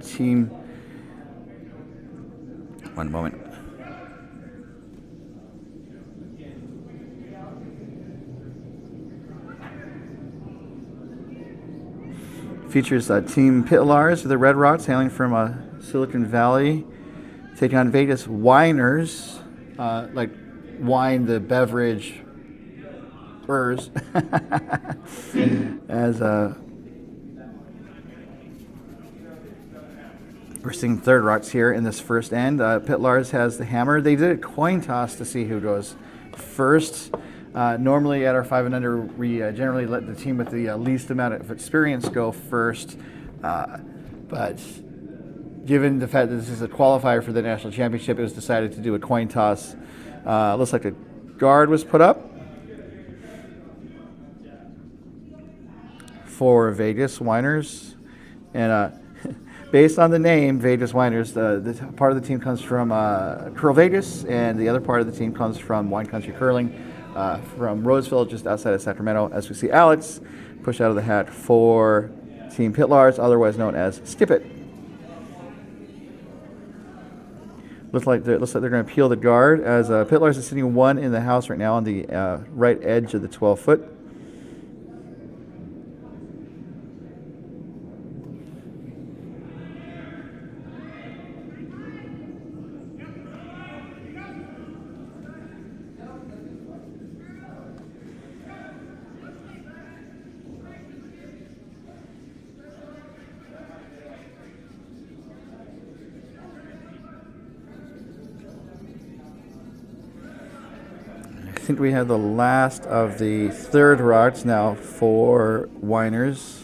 Team. One moment. Features Team Pytlarz with the Red Rocks, hailing from Silicon Valley, taking on Vegas Winers, like wine, the beverage, as we're seeing third rocks here in this first end. Pytlarz has the hammer. They did a coin toss to see who goes first. Normally at our 5 and under, we generally let the team with the least amount of experience go first. But given the fact that this is a qualifier for the national championship, it was decided to do a coin toss. Looks like a guard was put up for Vegas Winers. And based on the name, Vegas Winers, the part of the team comes from CurlVegas, and the other part of the team comes from Wine Country Curling from Roseville, just outside of Sacramento. As we see Alex push out of the hat for Team Pytlarz, otherwise known as Skip It. Looks like they're going to peel the guard, as Pytlarz is sitting one in the house right now on the right edge of the 12-foot. I think we have the last of the third rocks now for Winers.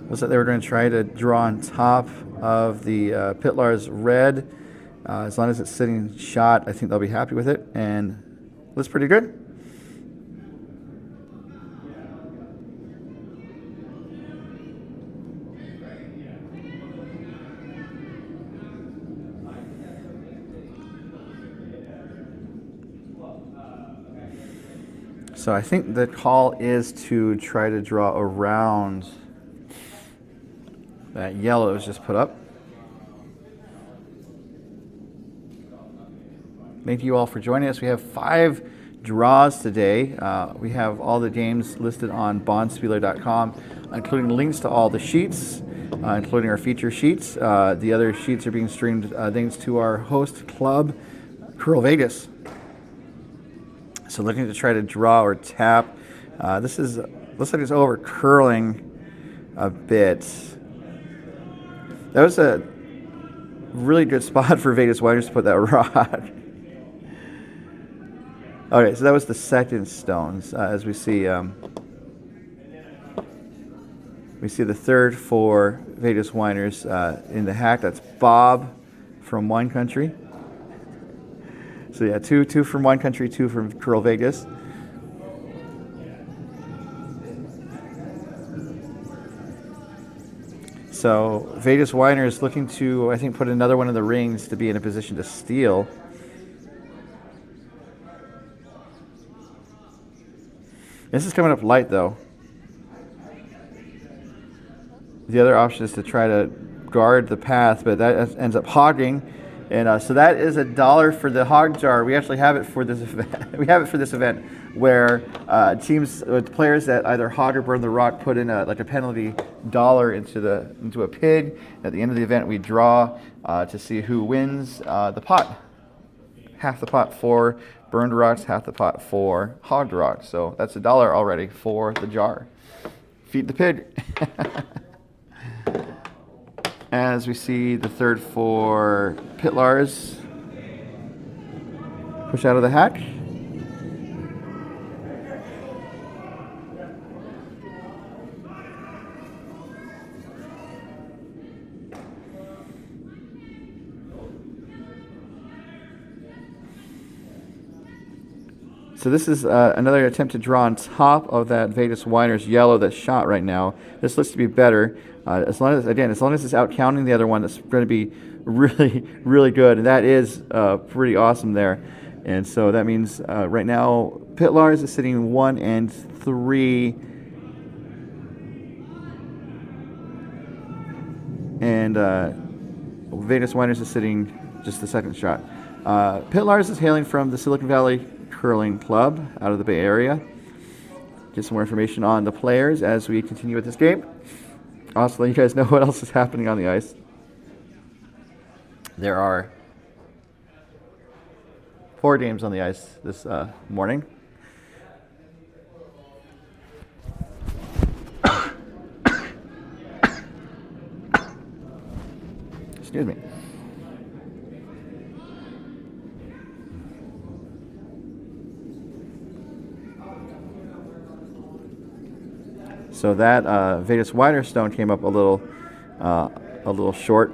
Looks like they were going to try to draw on top of the Pytlarz red. As long as it's sitting shot, I think they'll be happy with it, and looks pretty good. So I think the call is to try to draw around that yellow that was just put up. Thank you all for joining us. We have 5 draws today. We have all the games listed on Bonspiel.com, including links to all the sheets, including our feature sheets. The other sheets are being streamed thanks to our host club, CurlVegas. So looking to try to draw or tap. Looks like it's over curling a bit. That was a really good spot for Vegas Winers to put that rod. Okay, so that was the second stones. As we see the third for Vegas Winers in the hack. That's Bob from Wine Country. So yeah, two from Wine Country, 2 from CurlVegas. So Vegas Winers looking to, I think, put another one in the rings to be in a position to steal. This is coming up light, though. The other option is to try to guard the path, but that ends up hogging. And so that is $1 for the hog jar. We actually have it for this event. We have it for this event where teams, players that either hog or burn the rock, put in like a penalty $1 into a pig. At the end of the event, we draw to see who wins the pot. Half the pot for burned rocks, half the pot for hogged rocks. So that's $1 already for the jar. Feed the pig. As we see the third for Pytlarz push out of the hack. So this is another attempt to draw on top of that Vegas Winers yellow that's shot right now. This looks to be better. As long as it's out counting the other one, that's going to be really, really good. And that is pretty awesome there. And so that means right now Pytlarz is sitting 1 and 3. And Vegas Winers is sitting just the second shot. Pytlarz is hailing from the Silicon Valley Curling Club out of the Bay Area. Get some more information on the players as we continue with this game. Also, let you guys know what else is happening on the ice. There are 4 games on the ice this morning. Excuse me. So that Vegas Winers stone came up a little short.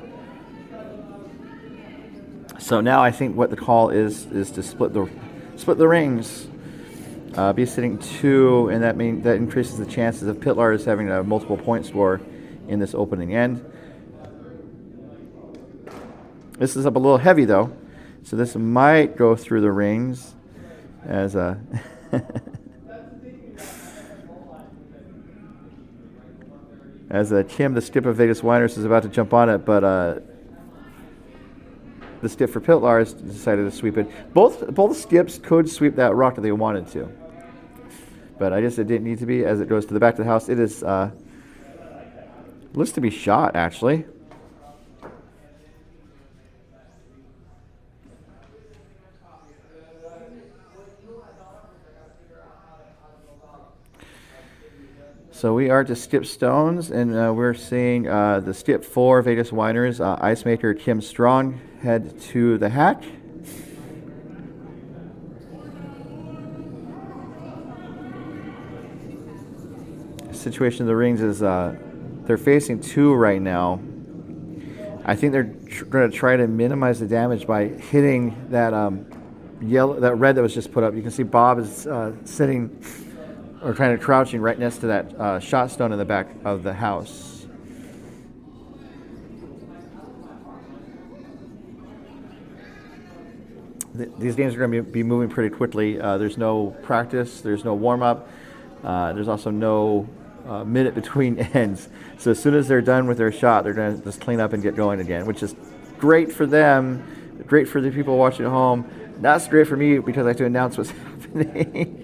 So now I think what the call is to split the rings. Be sitting 2, and that increases the chances of Pytlarz having a multiple point score in this opening end. This is up a little heavy though, so this might go through the rings as a. As Kim, the skip of Vegas Winers, is about to jump on it, but the skip for Pytlarz decided to sweep it. Both skips could sweep that rock if they wanted to, but I guess it didn't need to be. As it goes to the back of the house, it is looks to be shot actually. So we are to skip stones, and we're seeing the skip for Vegas Winers. Ice maker Kim Strong head to the hack. Situation of the rings is They're facing 2 right now. I think they're going to try to minimize the damage by hitting that that red that was just put up. You can see Bob is sitting or kind of crouching right next to that shot stone in the back of the house. These games are going to be moving pretty quickly. There's no practice. There's no warm-up. There's also no minute between ends. So as soon as they're done with their shot, they're going to just clean up and get going again, which is great for them, great for the people watching at home. That's great for me because I have to announce what's happening.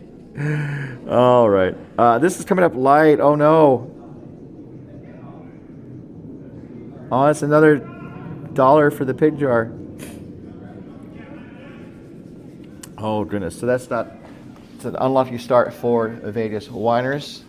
All right. This is coming up light. Oh, no. Oh, that's another $1 for the pig jar. Oh, goodness. So that's not... It's an unlucky start for Vegas Winers.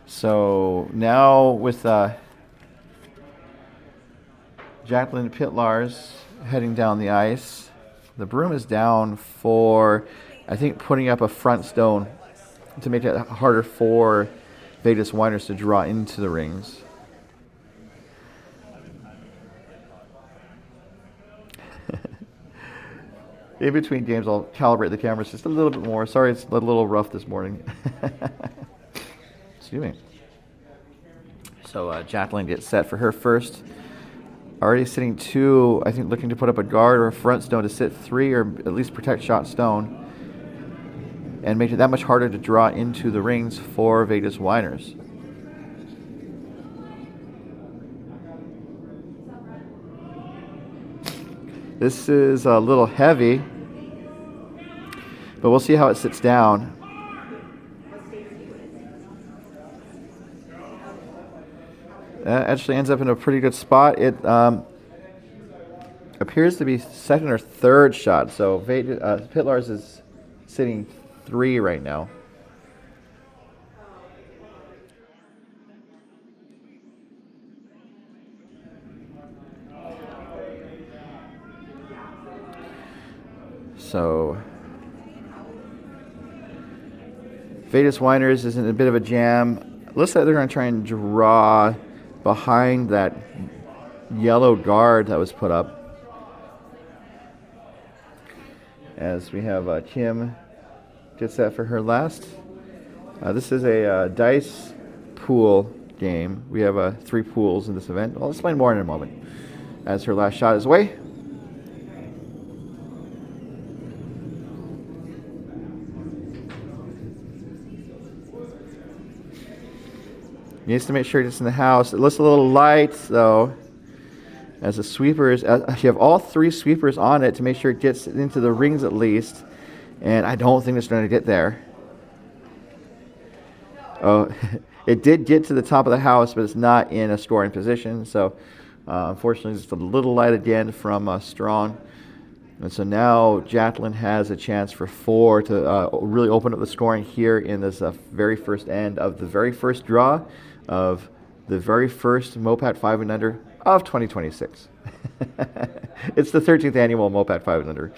So now with Jacqueline Pytlarz heading down the ice, the broom is down for, I think, putting up a front stone to make it harder for Vegas Winers to draw into the rings. In between games, I'll calibrate the cameras just a little bit more. Sorry, it's a little rough this morning. Excuse me. So Jacqueline gets set for her first. Already sitting 2, I think looking to put up a guard or a front stone to sit 3 or at least protect shot stone and make it that much harder to draw into the rings for Vegas Winers. This is a little heavy, but we'll see how it sits down. That actually ends up in a pretty good spot. It appears to be second or third shot, so Pytlarz is sitting 3 right now. So Vegas Winers is in a bit of a jam. Looks like they're going to try and draw behind that yellow guard that was put up. As we have Kim get set for her last. This is a dice pool game. We have 3 pools in this event. I'll explain more in a moment. As her last shot is away. Needs to make sure it's in the house. It looks a little light, though. As the sweepers, you have all 3 sweepers on it to make sure it gets into the rings at least. And I don't think it's going to get there. Oh, it did get to the top of the house, but it's not in a scoring position. So, unfortunately, it's a little light again from Strong. And so now Jacqueline has a chance for 4 to really open up the scoring here in this very first end of the very first draw of the very first MoPac 5 and Under of 2026. It's the 13th annual MoPac 5 and Under.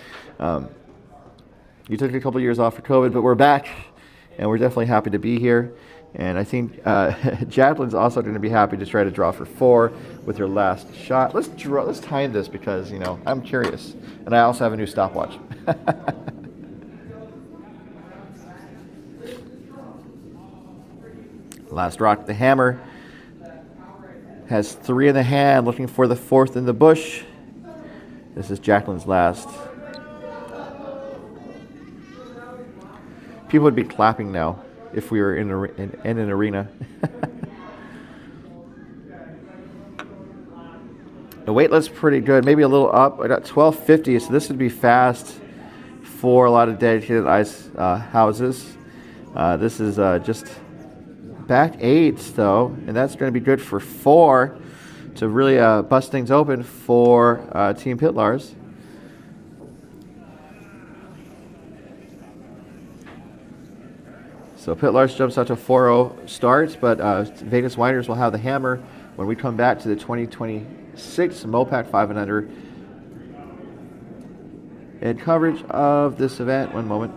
You took a couple years off for COVID, but we're back, and we're definitely happy to be here. And I think Jacqueline's also going to be happy to try to draw for 4 with her last shot. Let's time this because, you know, I'm curious. And I also have a new stopwatch. Last rock, the hammer. Has 3 in the hand, looking for the 4th in the bush. This is Jacqueline's last. People would be clapping now if we were in an arena. The weight looks pretty good, maybe a little up. I got 1250, so this would be fast for a lot of dedicated ice houses. This is just back 8, though, and that's going to be good for 4 to really bust things open for Team Pytlarz. So Pytlarz jumps out to 4-0 start, but Vegas Winers will have the hammer when we come back to the 2026 MoPac 5 and Under and coverage of this event. One moment.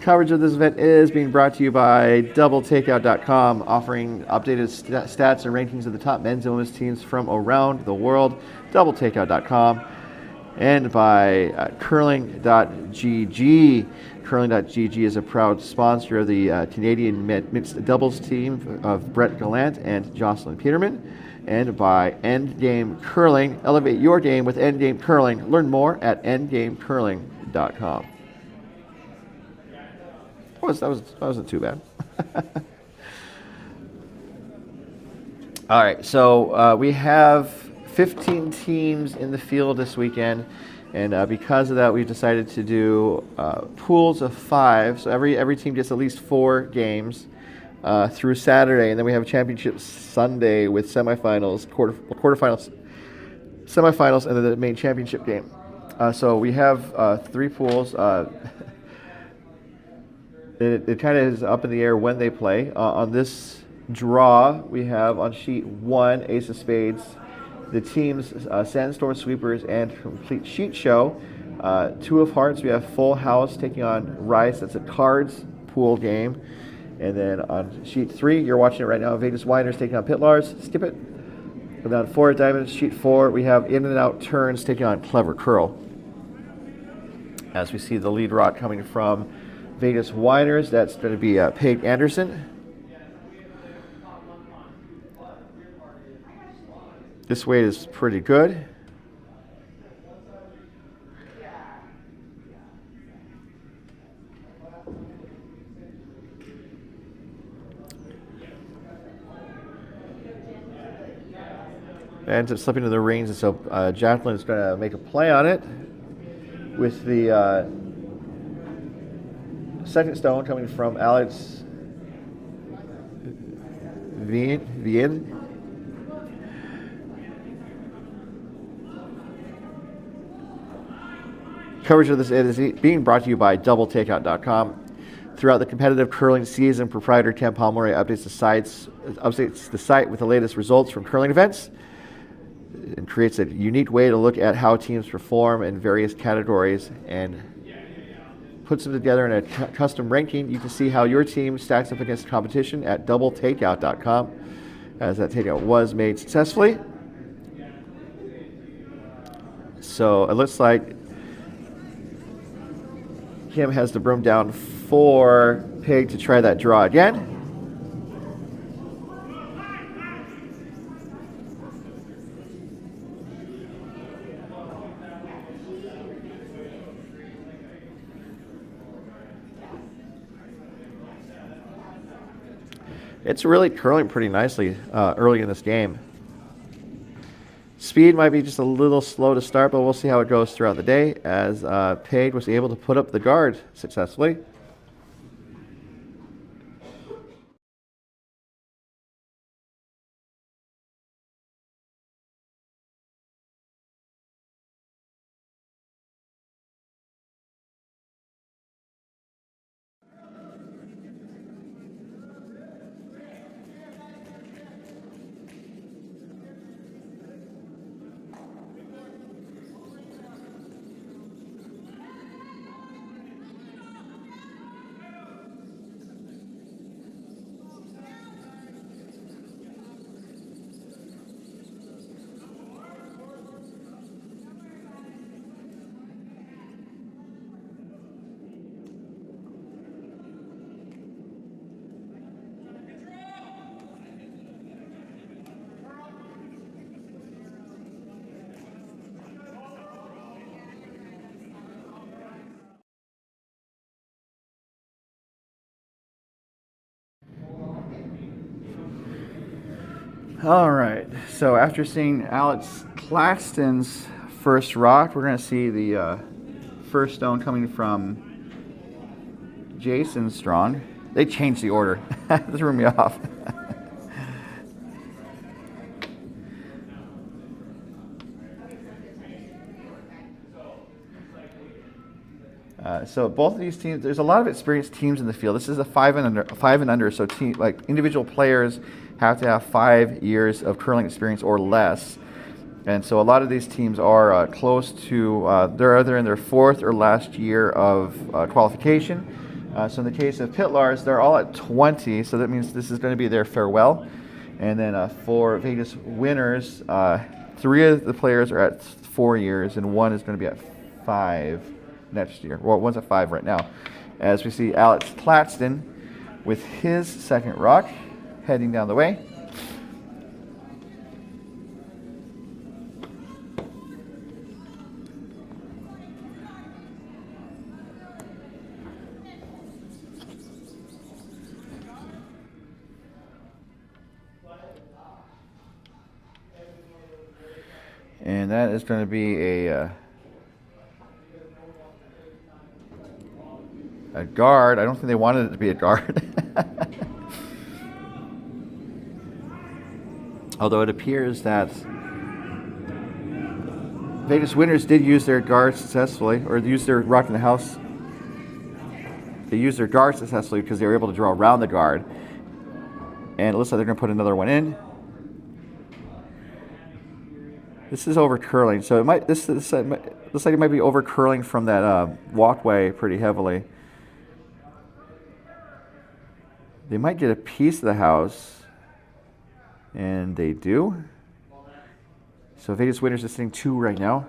Coverage of this event is being brought to you by DoubleTakeout.com, offering updated stats and rankings of the top men's and women's teams from around the world. DoubleTakeout.com, and by Curling.gg. Curling.gg is a proud sponsor of the Canadian mixed doubles team of Brett Gallant and Jocelyn Peterman. And by Endgame Curling. Elevate your game with Endgame Curling. Learn more at endgamecurling.com. That wasn't too bad. All right, so we have 15 teams in the field this weekend, and because of that, we've decided to do pools of 5. So every team gets at least 4 games through Saturday, and then we have a championship Sunday with semifinals, quarterfinals, semifinals, and then the main championship game. So we have 3 pools. It kind of is up in the air when they play. On this draw, we have on sheet 1, Ace of Spades, the teams Sandstorm Sweepers and Complete Sheet Show. 2 of Hearts, we have Full House taking on Rice. That's a cards pool game. And then on sheet 3, you're watching it right now, Vegas Winers taking on Pytlarz. Skip it. And then 4 of Diamonds, sheet 4, we have In and Out Turns taking on Clever Curl. As we see the lead rock coming from Vegas Winers, that's going to be Paige Anderson. This weight is pretty good. Ends up slipping to the reins, and so Jacqueline is going to make a play on it with the second stone coming from Alex Vien. Coverage of this is being brought to you by DoubleTakeout.com. Throughout the competitive curling season, proprietor Ken Pomeroy updates the site with the latest results from curling events and creates a unique way to look at how teams perform in various categories and puts them together in a custom ranking. You can see how your team stacks up against the competition at DoubleTakeout.com, as that takeout was made successfully. So it looks like Kim has the broom down for Pig to try that draw again. It's really curling pretty nicely early in this game. Speed might be just a little slow to start, but we'll see how it goes throughout the day as Paige was able to put up the guard successfully. All right, so after seeing Alex Claxton's first rock, we're going to see the first stone coming from Jason Strong. They changed the order. This threw me off. So both of these teams, there's a lot of experienced teams in the field. This is a 5 and under, so individual players have to have 5 years of curling experience or less. And so a lot of these teams are close to, they're either in their 4th or last year of qualification. So in the case of Pytlarz, they're all at 20, so that means this is going to be their farewell. And then for Vegas Winners, 3 of the players are at 4 years, and 1 is going to be at 5 next year. Well, 1's at 5 right now. As we see Alex Claxton with his second rock heading down the way. And that is going to be a guard. I don't think they wanted it to be a guard. Although it appears that Vegas Winners did use their guard successfully, or use their rock in the house. They used their guard successfully because they were able to draw around the guard. And it looks like they're going to put another one in. This is over curling, so it might. This looks like it might be over curling from that walkway pretty heavily. They might get a piece of the house, and they do. So Vegas Winners is sitting 2 right now.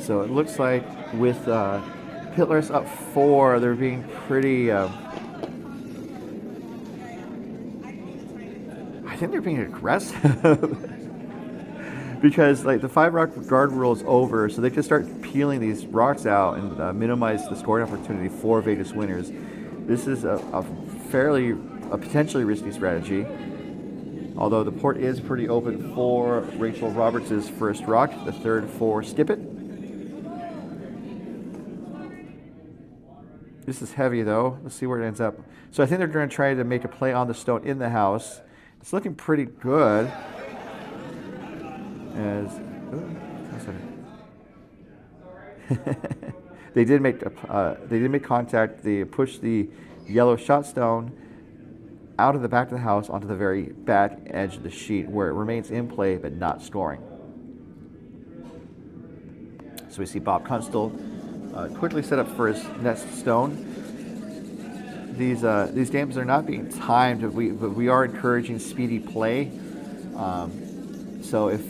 So it looks like with Pytlarz up 4, they're being pretty. I think they're being aggressive because like the 5 rock guard rule is over, so they can start peeling these rocks out and minimize the scoring opportunity for Vegas Winners. This is a potentially risky strategy. Although the port is pretty open for Rachel Roberts' first rock, the 3rd for Skip It. This is heavy though. Let's see where it ends up. So I think they're going to try to make a play on the stone in the house. It's looking pretty good. They did make contact. They pushed the yellow shot stone out of the back of the house onto the very back edge of the sheet, where it remains in play but not scoring. So we see Bob Kunstl quickly set up for his next stone. These games are not being timed, but we are encouraging speedy play. So if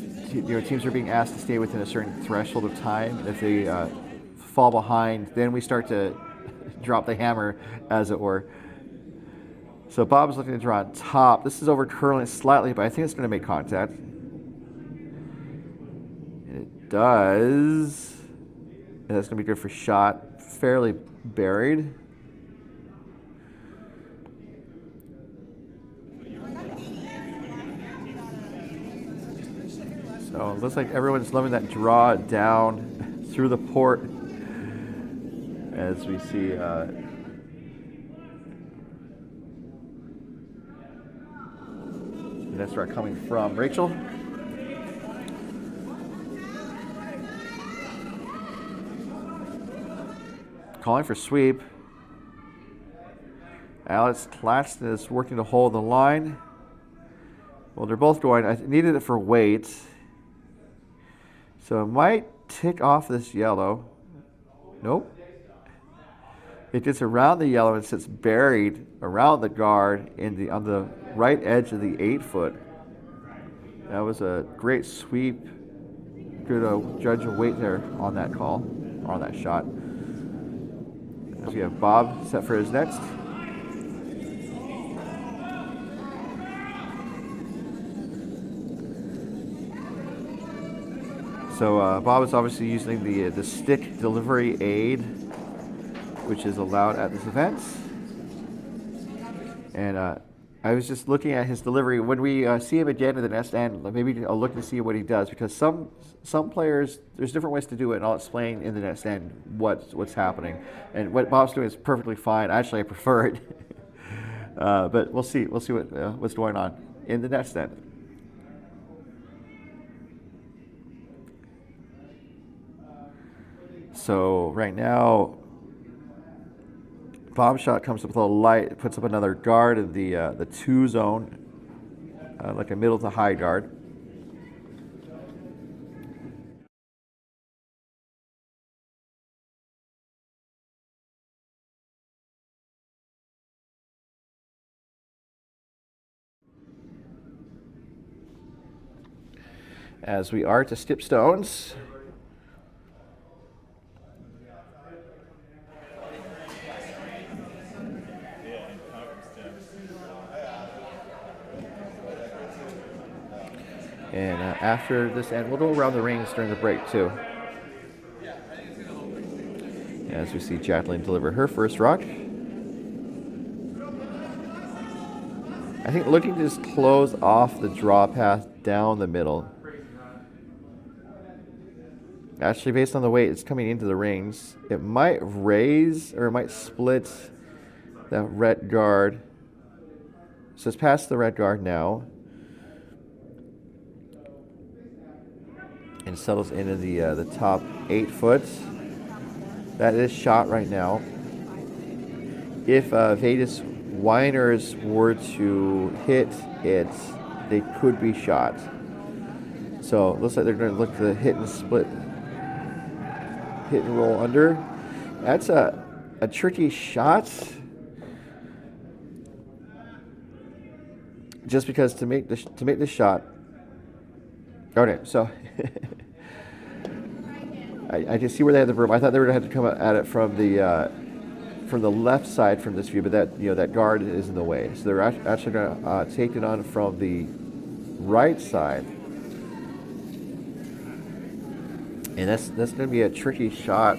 teams are being asked to stay within a certain threshold of time, if they fall behind, then we start to drop the hammer, as it were. So Bob's looking to draw on top. This is over curling slightly, but I think it's going to make contact. It does. And that's going to be good for shot. Fairly buried. So it looks like everyone's loving that draw down through the port, as we see the next rock coming from Rachel. Calling for sweep. Alex Claxton is working to hold the line. Well, they're both going. I needed it for weight. So it might tick off this yellow. Nope. It gets around the yellow and sits buried around the guard on the right edge of the 8-foot. That was a great sweep. Good judge of weight there on that call, or on that shot. As we have Bob set for his next. So Bob is obviously using the stick delivery aid, which is allowed at this event. And I I was just looking at his delivery. When we see him again in the next stand, maybe I'll look to see what he does, because some players, there's different ways to do it, and I'll explain in the next stand what's happening. And what Bob's doing is perfectly fine. Actually, I prefer it. But we'll see. We'll see what's going on in the next stand. So right now, Bomb Shot comes up with a light, puts up another guard in the 2 zone, like a middle to high guard. As we are to skip stones. And after this end, we'll go around the rings during the break too. As we see Jacqueline deliver her first rock. I think looking to just close off the draw path down the middle. Actually, based on the way it's coming into the rings, it might raise or it might split that red guard. So it's past the red guard now. And settles into the top 8 foot. That is shot right now. If Vegas Winers were to hit it, they could be shot. So it looks like they're going to look to hit and split, hit and roll under. That's a tricky shot. Just because to make the shot. Okay, so I can see where they had the broom. I thought they were going to have to come at it from the left side from this view, but that guard is in the way. So they're actually going to take it on from the right side, and that's going to be a tricky shot.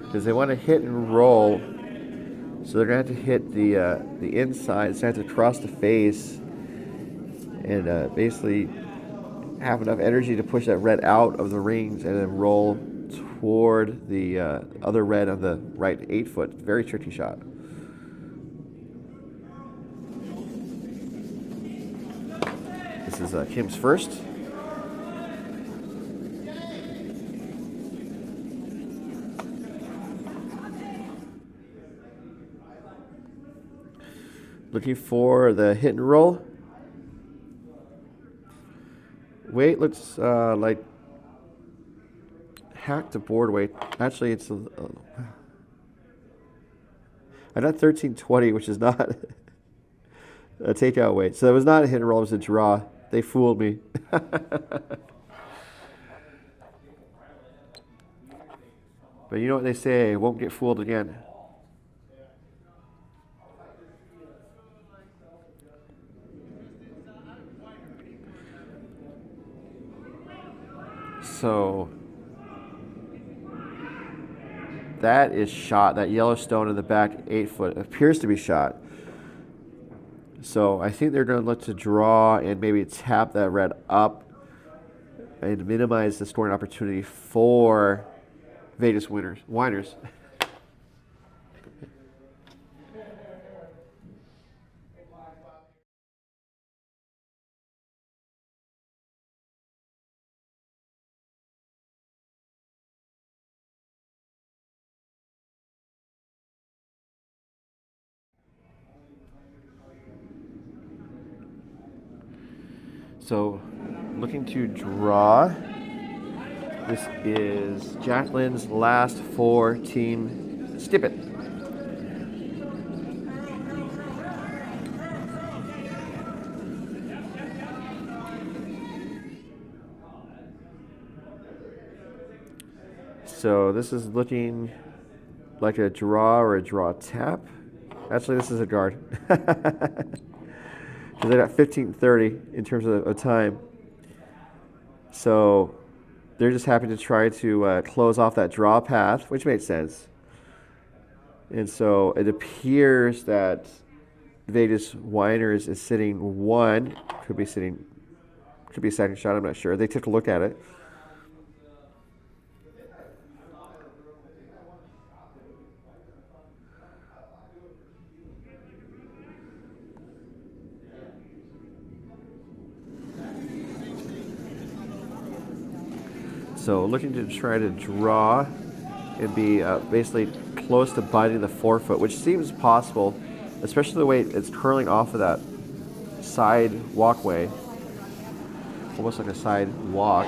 Because they want to hit and roll, so they're going to have to hit the inside. So they have to cross the face and basically have enough energy to push that red out of the rings and then roll toward the other red on the right 8 foot. Very tricky shot. This is Kim's first. Looking for the hit and roll. Weight looks like hacked to board weight. Actually, it's I got 1320, which is not a takeout weight. So it was not a hit and roll, it was a draw. They fooled me. But you know what they say, won't get fooled again. So that is shot. That yellow stone in the back 8 foot appears to be shot. So I think they're going to look to draw and maybe tap that red up and minimize the scoring opportunity for Vegas Winers. So, looking to draw. This is Jacqueline's last 4 team skip it. So this is looking like a draw or a draw tap. Actually, this is a guard. Because they got 15:30 in terms of time. So they're just happy to try to close off that draw path, which made sense. And so it appears that Vegas Winers is sitting 1. Could be a second shot, I'm not sure. They took a look at it. So looking to try to draw and be basically close to biting the forefoot, which seems possible, especially the way it's curling off of that side walkway, almost like a side walk.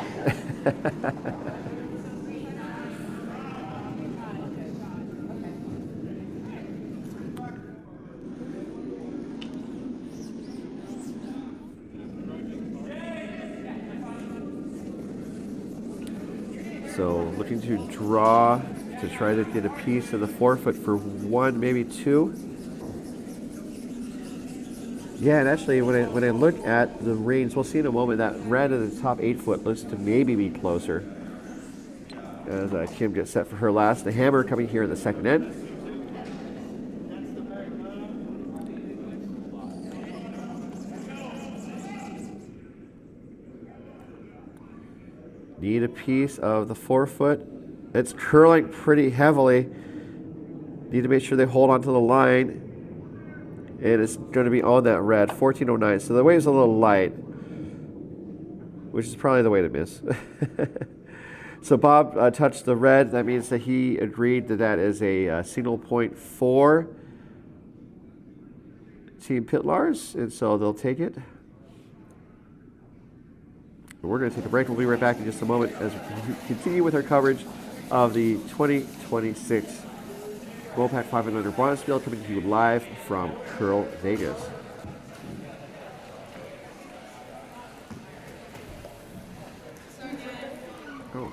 So looking to draw to try to get a piece of the forefoot for 1, maybe 2. Yeah, and actually when I look at the range, we'll see in a moment that red at the top 8 foot looks to maybe be closer. As Kim gets set for her last. The hammer coming here in the second end. Need a piece of the forefoot. It's curling pretty heavily. Need to make sure they hold onto the line. And it's going to be on that red, 1409. So the wave's a little light, which is probably the way to miss. So Bob touched the red. That means that he agreed that that is a signal point for Team Pytlarz, and so they'll take it. We're going to take a break. We'll be right back in just a moment as we continue with our coverage of the 2026 MoPac 500 Bonspiel, coming to you live from CurlVegas. Oh,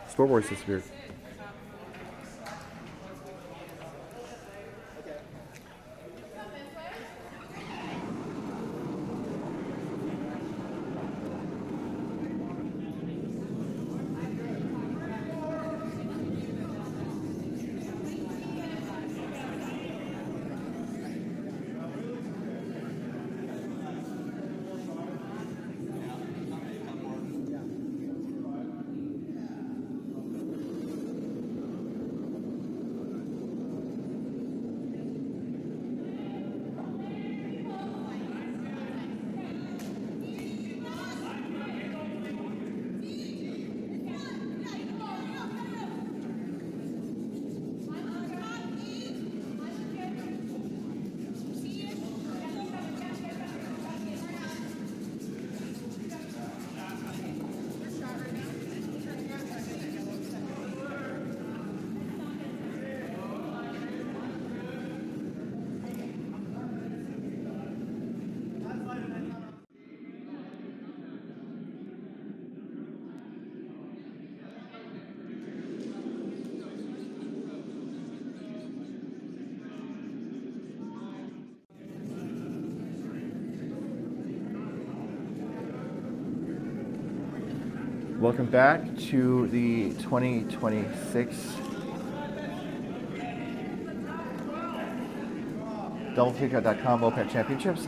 scoreboard's disappeared. Welcome back to the 2026 DoubleTakeout.com MoPac Championships.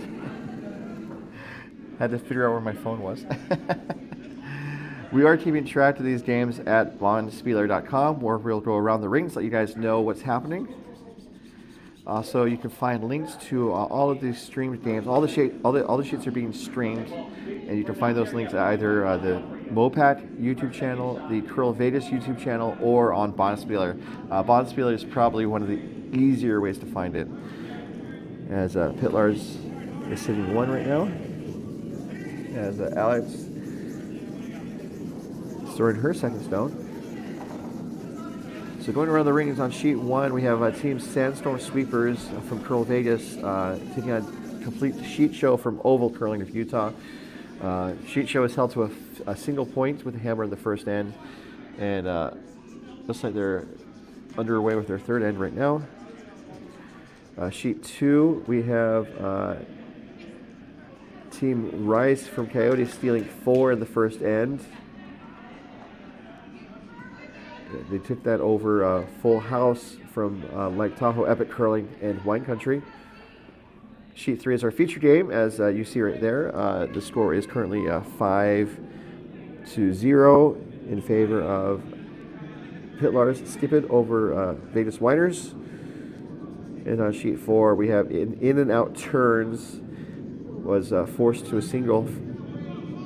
Had to figure out where my phone was. We are keeping track of these games at Bonspiel.com, where we'll go around the rings, let you guys know what's happening. Also, you can find links to all of these streamed games. All the sheets are being streamed, and you can find those links at either the MoPac YouTube channel, the CurlVegas YouTube channel, or on Bonspiel. Bonspiel is probably one of the easier ways to find it, as Pytlarz is sitting 1 right now, as Alex is throwing her second stone. So going around the rings on sheet 1, we have Team Sandstorm Sweepers from CurlVegas taking on complete sheet show from Oval Curling of Utah. Sheet show is held to a single point with a hammer in the first end, and looks like they're underway with their third end right now. Sheet 2, we have Team Rice from Coyote stealing 4 in the first end. They took that over Full House from Lake Tahoe Epic Curling and Wine Country. Sheet 3 is our feature game, as you see right there. The score is currently 5-0 in favor of Pytlarz Skipid over Vegas Winers. And on sheet 4, we have in and out turns was forced to a single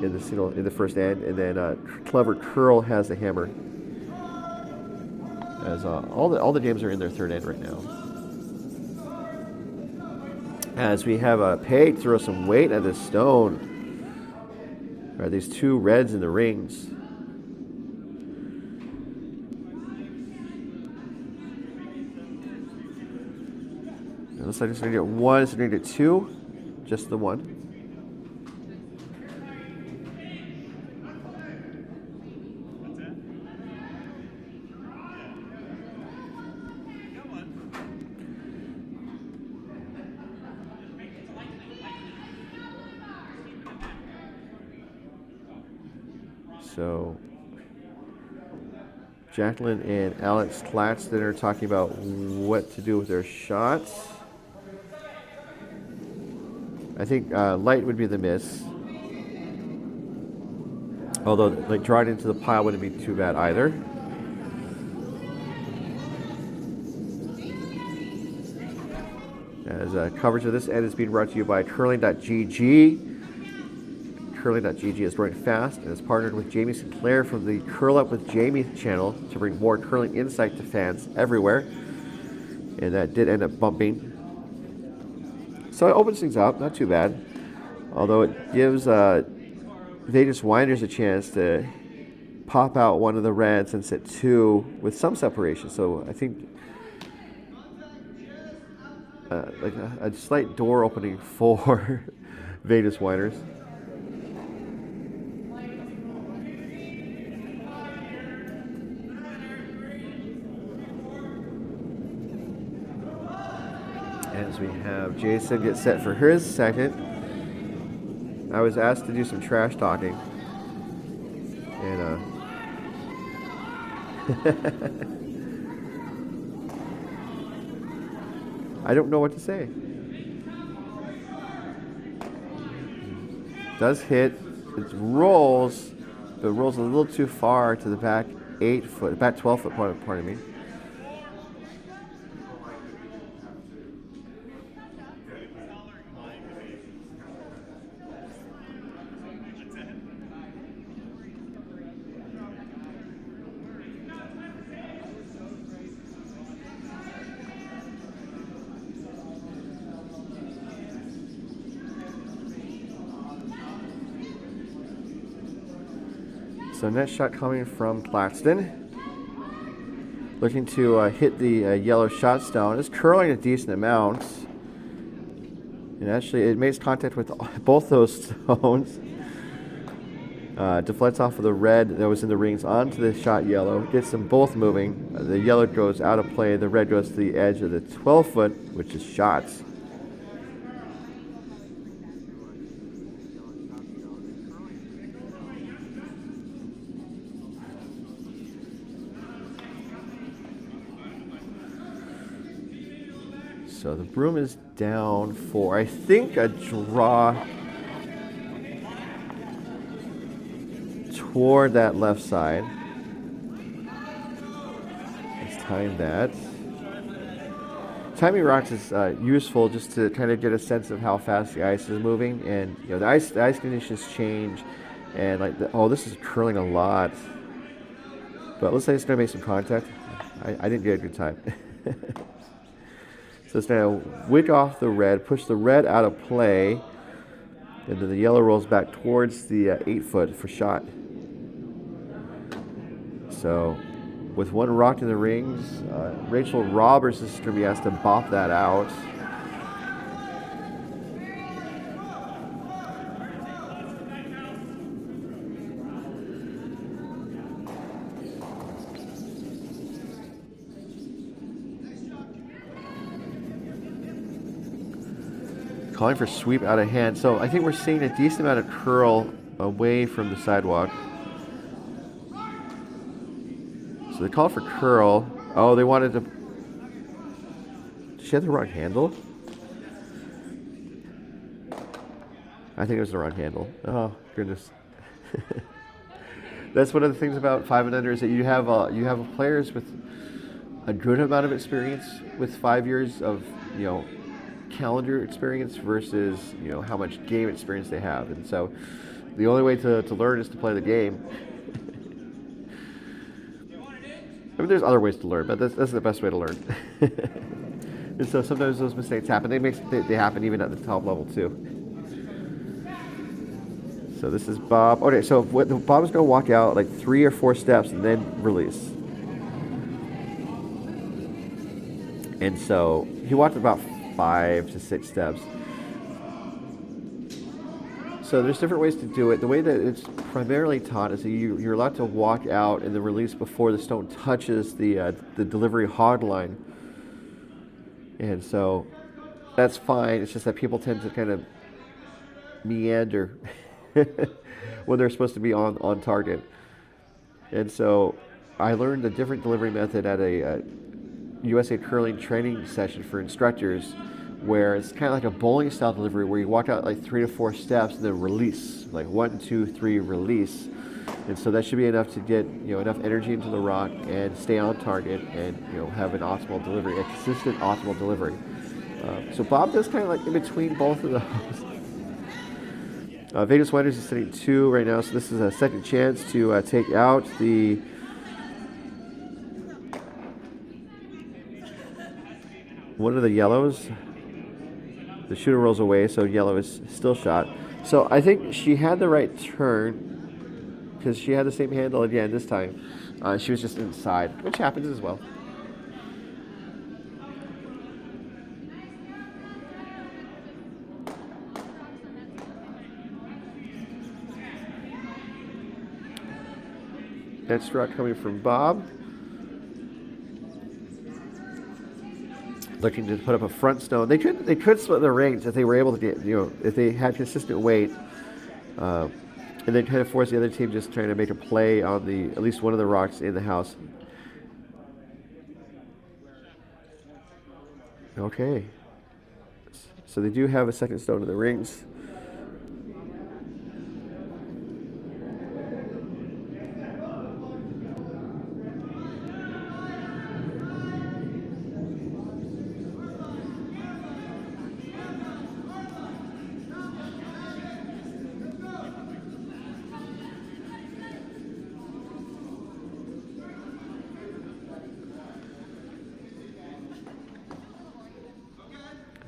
in the first end, and then Clever Curl has the hammer. As all the games are in their third end right now. As we have Peg throw some weight at this stone. Are these two reds in the rings? It looks like it's going to get one. It's going to get two. Just the one. So, Jacqueline and Alex Claxton are talking about what to do with their shots. I think light would be the miss. Although, like, drawing into the pile wouldn't be too bad either. As coverage of this end is being brought to you by curling.gg. Curling.gg is growing fast and has partnered with Jamie Sinclair from the Curl Up with Jamie channel to bring more curling insight to fans everywhere. And that did end up bumping. So it opens things up, not too bad. Although it gives Vegas Winers a chance to pop out one of the reds and set two with some separation. So I think like a slight door opening for Vegas Winers. As we have Jason get set for his second. I was asked to do some trash talking. And I don't know what to say. Does hit. It rolls, but it rolls a little too far to the back 8 foot, back 12 foot, pardon me. So next shot coming from Claxton. Looking to hit the yellow shot stone. It's curling a decent amount. And actually it makes contact with both those stones. Deflects off of the red that was in the rings onto the shot yellow. Gets them both moving. The yellow goes out of play. The red goes to the edge of the 12 foot, which is shots. So the broom is down for, I think, a draw toward that left side. Let's time that. Timing rocks is useful just to kind of get a sense of how fast the ice is moving, and you know the ice conditions change, and like this is curling a lot. But it looks like it's going to make some contact. I didn't get a good time. So it's going to wick off the red, push the red out of play, and then the yellow rolls back towards the 8 foot for shot. So with one rock in the rings, Rachel Roberts is going to be asked to bop that out. Calling for sweep out of hand. So I think we're seeing a decent amount of curl away from the sidewalk. So So they called for curl. Oh, they wanted to. Did she have the wrong handle? I think it was the wrong handle. Oh goodness. That's one of the things about 5 and under is that you have players with a good amount of experience with 5 years of calendar experience versus how much game experience they have, and so the only way to learn is to play the game. I mean, there's other ways to learn, but that's the best way to learn. And so sometimes those mistakes happen. They happen even at the top level too. So this is Bob. Okay, so Bob is going to walk out like 3 or 4 steps and then release. And so he walked about 5 to 6 steps. So there's different ways to do it. The way that it's primarily taught is that you're allowed to walk out and then release before the stone touches the delivery hog line. And so that's fine. It's just that people tend to kind of meander when they're supposed to be on target. And so I learned a different delivery method at a USA curling training session for instructors, where it's kind of like a bowling style delivery where you walk out like 3 to 4 steps and then release, like 1, 2, 3, release. And so that should be enough to get enough energy into the rock and stay on target and have an optimal delivery, a consistent optimal delivery. So Bob does kind of like in between both of those. Vegas Winers is sitting 2 right now, so this is a second chance to take out the one of the yellows. The shooter rolls away, so yellow is still shot. So I think she had the right turn because she had the same handle again this time. She was just inside, which happens as well. Next stroke coming from Bob. Looking to put up a front stone. They could split their rings if they were able to get, if they had consistent weight, and then kind of force the other team just trying to make a play on at least one of the rocks in the house. Okay. So they do have a second stone in the rings.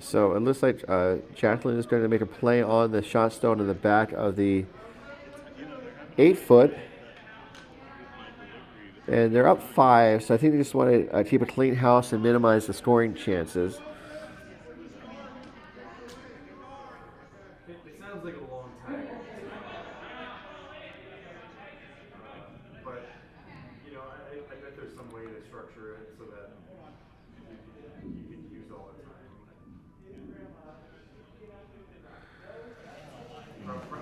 So it looks like Jacqueline is going to make a play on the shot stone in the back of the 8-foot. And they're up 5, so I think they just want to keep a clean house and minimize the scoring chances. It sounds like a long time. But, I bet there's some way to structure it so that you can use all the time.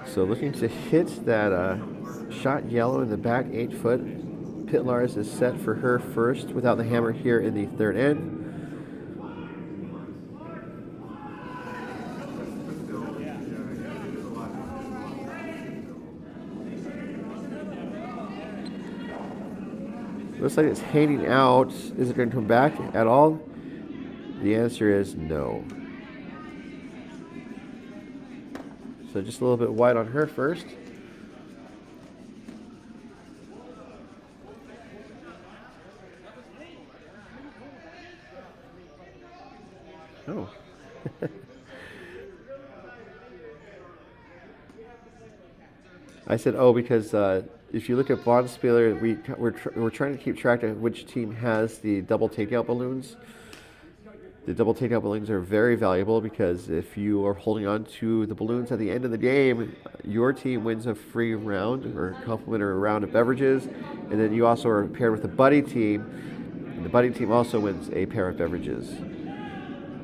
So looking to hit that shot yellow in the back 8-foot. Pytlarz is set for her first without the hammer here in the third end. Looks like it's hanging out. Is it going to come back at all? The answer is no. So just a little bit wide on her first. Oh. I said oh because if you look at Bonspiel, we're trying to keep track of which team has the double takeout balloons. The double takeout balloons are very valuable because if you are holding on to the balloons at the end of the game, your team wins a free round or complimentary round of beverages, and then you also are paired with a buddy team, and the buddy team also wins a pair of beverages.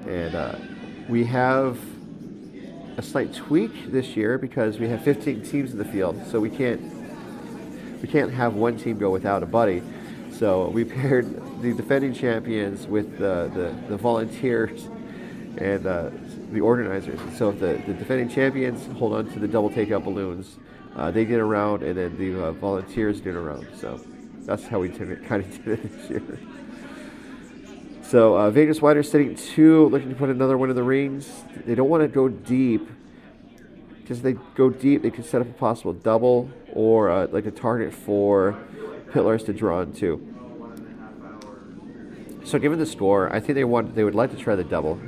And we have a slight tweak this year because we have 15 teams in the field, so we can't have one team go without a buddy. So we paired the defending champions with the volunteers and the organizers. So if the defending champions hold on to the double takeout balloons, they get around, and then the volunteers get around. So that's how we kind of did it this year. So Vegas Winers sitting 2, looking to put another one in the rings. They don't want to go deep, because if they go deep, they could set up a possible double or like a target for Pytlarz to draw into. So given the score, I think they would like to try the double.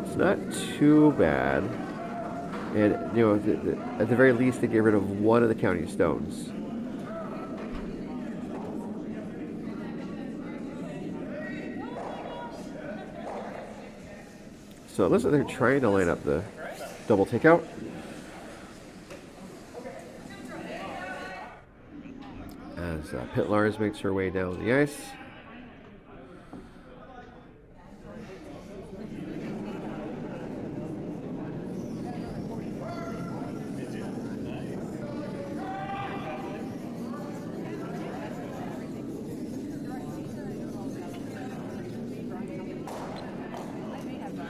It's not too bad, and at the very least, they get rid of one of the counting stones. So it looks like they're trying to line up the double takeout. As Pytlarz makes her way down the ice.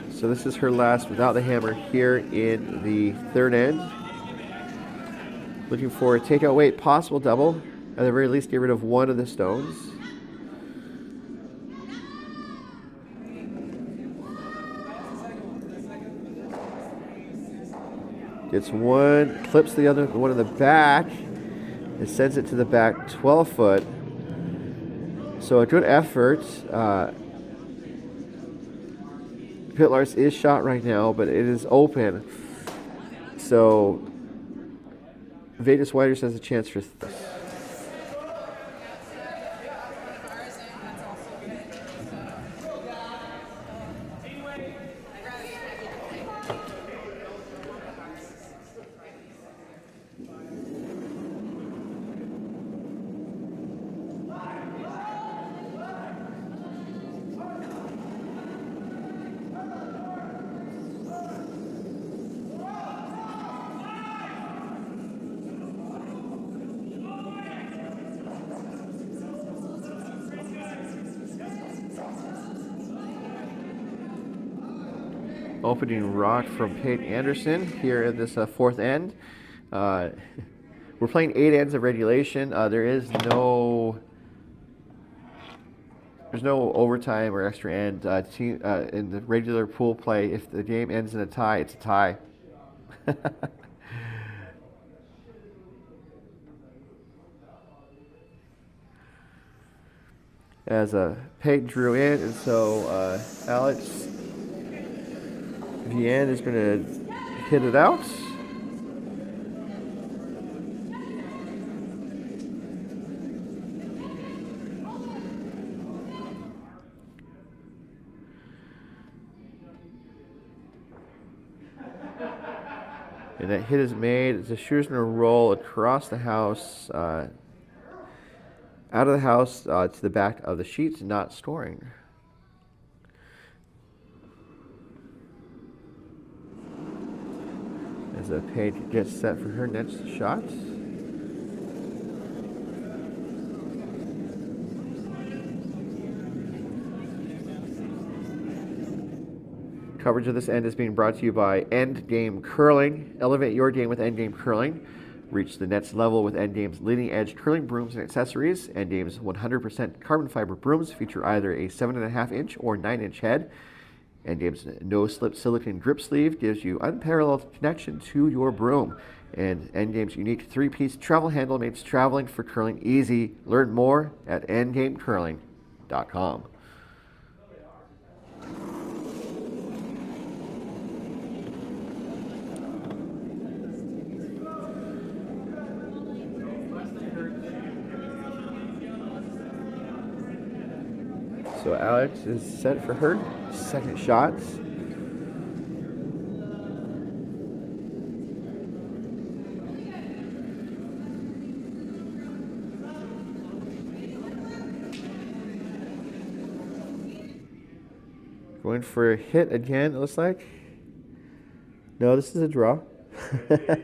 So this is her last without the hammer here in the third end. Looking for a takeout weight, possible double. At the very least, get rid of one of the stones. Gets one, clips the other one in the back, and sends it to the back 12 foot. So a good effort. Pytlarz is shot right now, but it is open. So Vegas Winers has a chance for this. Opening rock from Peyton Anderson here in this fourth end. We're playing 8 ends of regulation. There's no overtime or extra end. In the regular pool play, if the game ends in a tie, it's a tie. As Peyton drew in, and so Alex Vienne is going to hit it out. And that hit is made. The shooter's going to roll across the house, out of the house to the back of the sheets, not scoring. As Paige gets set for her next shot. Coverage of this end is being brought to you by Endgame Curling. Elevate your game with Endgame Curling. Reach the next level with Endgame's leading-edge curling brooms and accessories. Endgame's 100% carbon fiber brooms feature either a 7.5-inch or 9-inch head. Endgame's no-slip silicone grip sleeve gives you unparalleled connection to your broom. And Endgame's unique 3-piece travel handle makes traveling for curling easy. Learn more at endgamecurling.com. So Alex is set for her second shot. Going for a hit again, it looks like. No, this is a draw. Requested that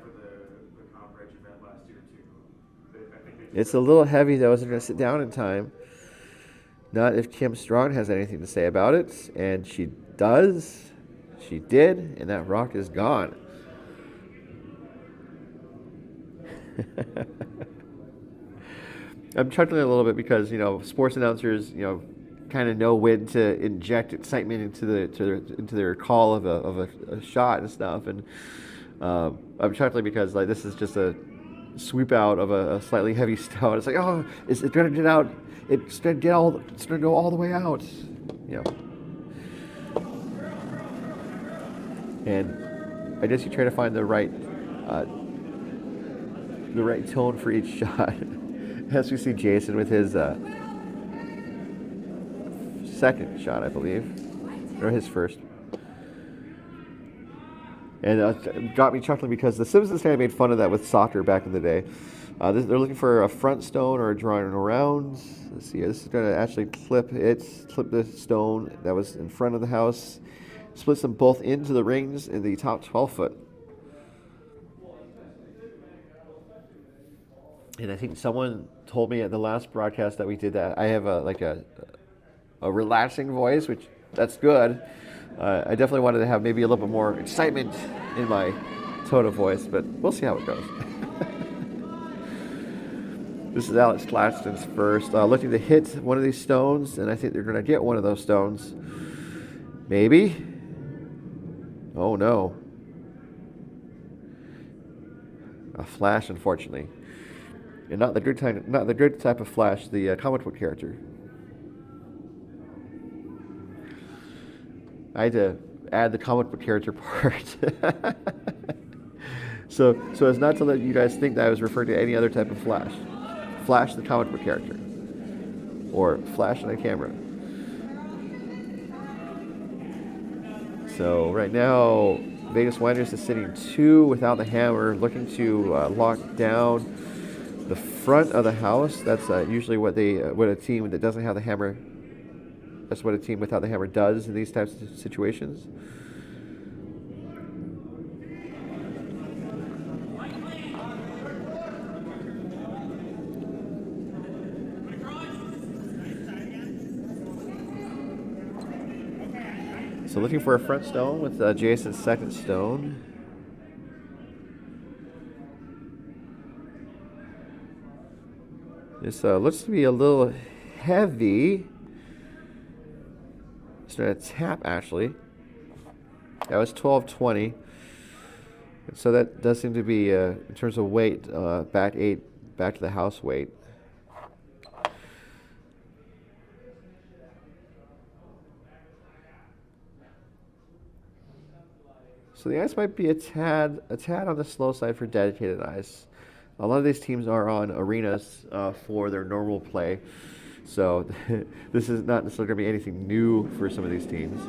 for the comp reg event last year. It's a little heavy, though, isn't going to sit down in time. Not if Kim Strong has anything to say about it, and she does. She did, and that rock is gone. I'm chuckling a little bit because, you know, sports announcers, you know, kind of know when to inject excitement into their call of a shot and stuff, and I'm chuckling because like this is just a sweep out of a slightly heavy stone. It's like, oh, is it going to get out? It's going to go all the way out, you know. And I guess you try to find the right tone for each shot. As we see Jason with his second shot, I believe, or his first. And it got me chuckling because the Simpsons kind of made fun of that with soccer back in the day. They're looking for a front stone or drawing around. Let's see, this is going to actually clip the stone that was in front of the house, splits them both into the rings in the top 12 foot. And I think someone told me at the last broadcast that we did that I have a relaxing voice, which that's good. I definitely wanted to have maybe a little bit more excitement in my tone of voice, but we'll see how it goes. This is Alex Claxton's first, looking to hit one of these stones, and I think they're going to get one of those stones. Maybe. Oh no. A flash, unfortunately. And not the good type of flash, the comic book character. I had to add the comic book character part. so as not to let you guys think that I was referring to any other type of flash. Flash the comic book character. Or flash on a camera. So right now, Vegas Winers is sitting 2 without the hammer, looking to lock down the front of the house. That's usually what a team that doesn't have the hammer. That's what a team without the hammer does in these types of situations. So looking for a front stone with Jason's second stone. This looks to be a little heavy. It's going to tap, actually. That was 1220. And so that does seem to be, in terms of weight, back to the house weight. So the ice might be a tad on the slow side for dedicated ice. A lot of these teams are on arenas for their normal play. So this is not necessarily going to be anything new for some of these teams.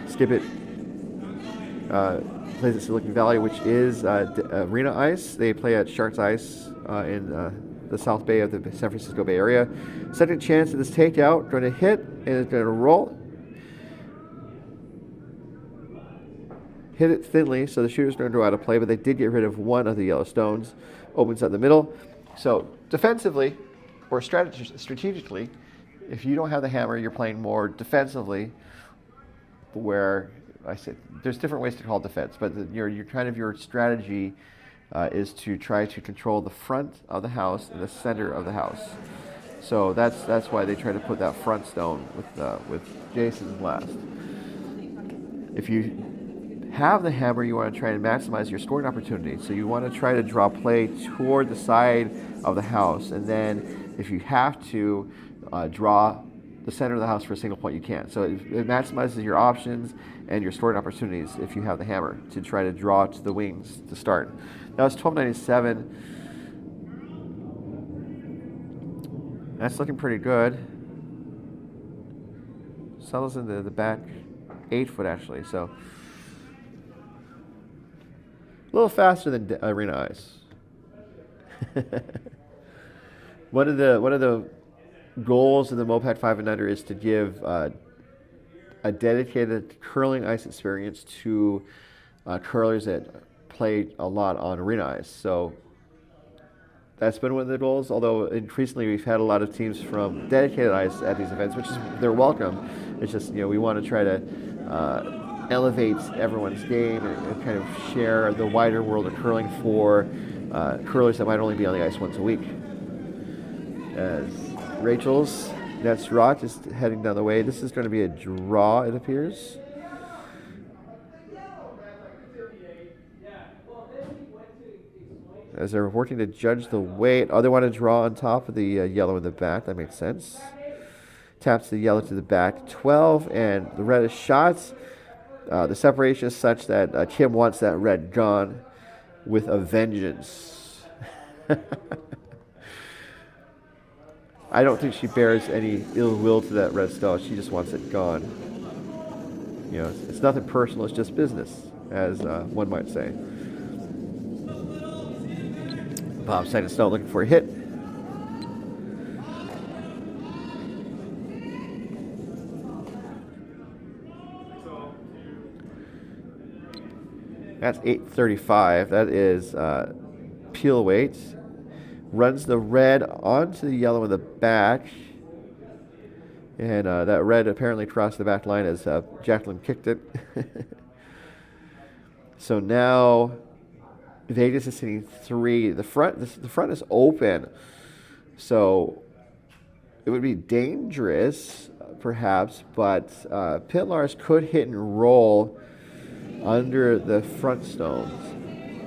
Skip It plays at Silicon Valley, which is arena ice. They play at Sharks Ice in the South Bay of the San Francisco Bay Area. Second chance at this takeout, going to hit, and it's going to roll. Hit it thinly, so the shooter's going to go out of play, but they did get rid of one of the yellow stones. Opens up the middle. So defensively, or strategically, if you don't have the hammer, you're playing more defensively, where I said there's different ways to call defense, but your strategy is to try to control the front of the house and the center of the house. So that's why they try to put that front stone with Jason's last. If you have the hammer, you want to try and maximize your scoring opportunity. So you want to try to draw play toward the side of the house, and then if you have to draw the center of the house for a single point, you can. So it maximizes your options and your scoring opportunities if you have the hammer to try to draw to the wings to start. That was 1297. That's looking pretty good. Settles into the back 8 foot actually. So a little faster than arena ice. One of the goals of the MoPac 5 and Under is to give a dedicated curling ice experience to curlers that play a lot on arena ice. So that's been one of the goals, although increasingly we've had a lot of teams from dedicated eyes at these events, which is, they're welcome. It's just, we want to try to elevate everyone's game and kind of share the wider world of curling for curlers that might only be on the ice once a week. As Rachel's next rot is heading down the way. This is going to be a draw, it appears. As they're working to judge the weight. Oh, they want to draw on top of the yellow in the back. That makes sense. Taps the yellow to the back. 12, and the red is shot. The separation is such that Kim wants that red gone with a vengeance. I don't think she bears any ill will to that red stone. She just wants it gone. It's nothing personal. It's just business, as one might say. Bob Stein and Snow looking for a hit. That's 8:35. That is peel weight. Runs the red onto the yellow in the back. And that red apparently crossed the back line as Jacqueline kicked it. So now Vegas is hitting 3. The front is open, so it would be dangerous, perhaps. But Pytlarz could hit and roll under the front stones,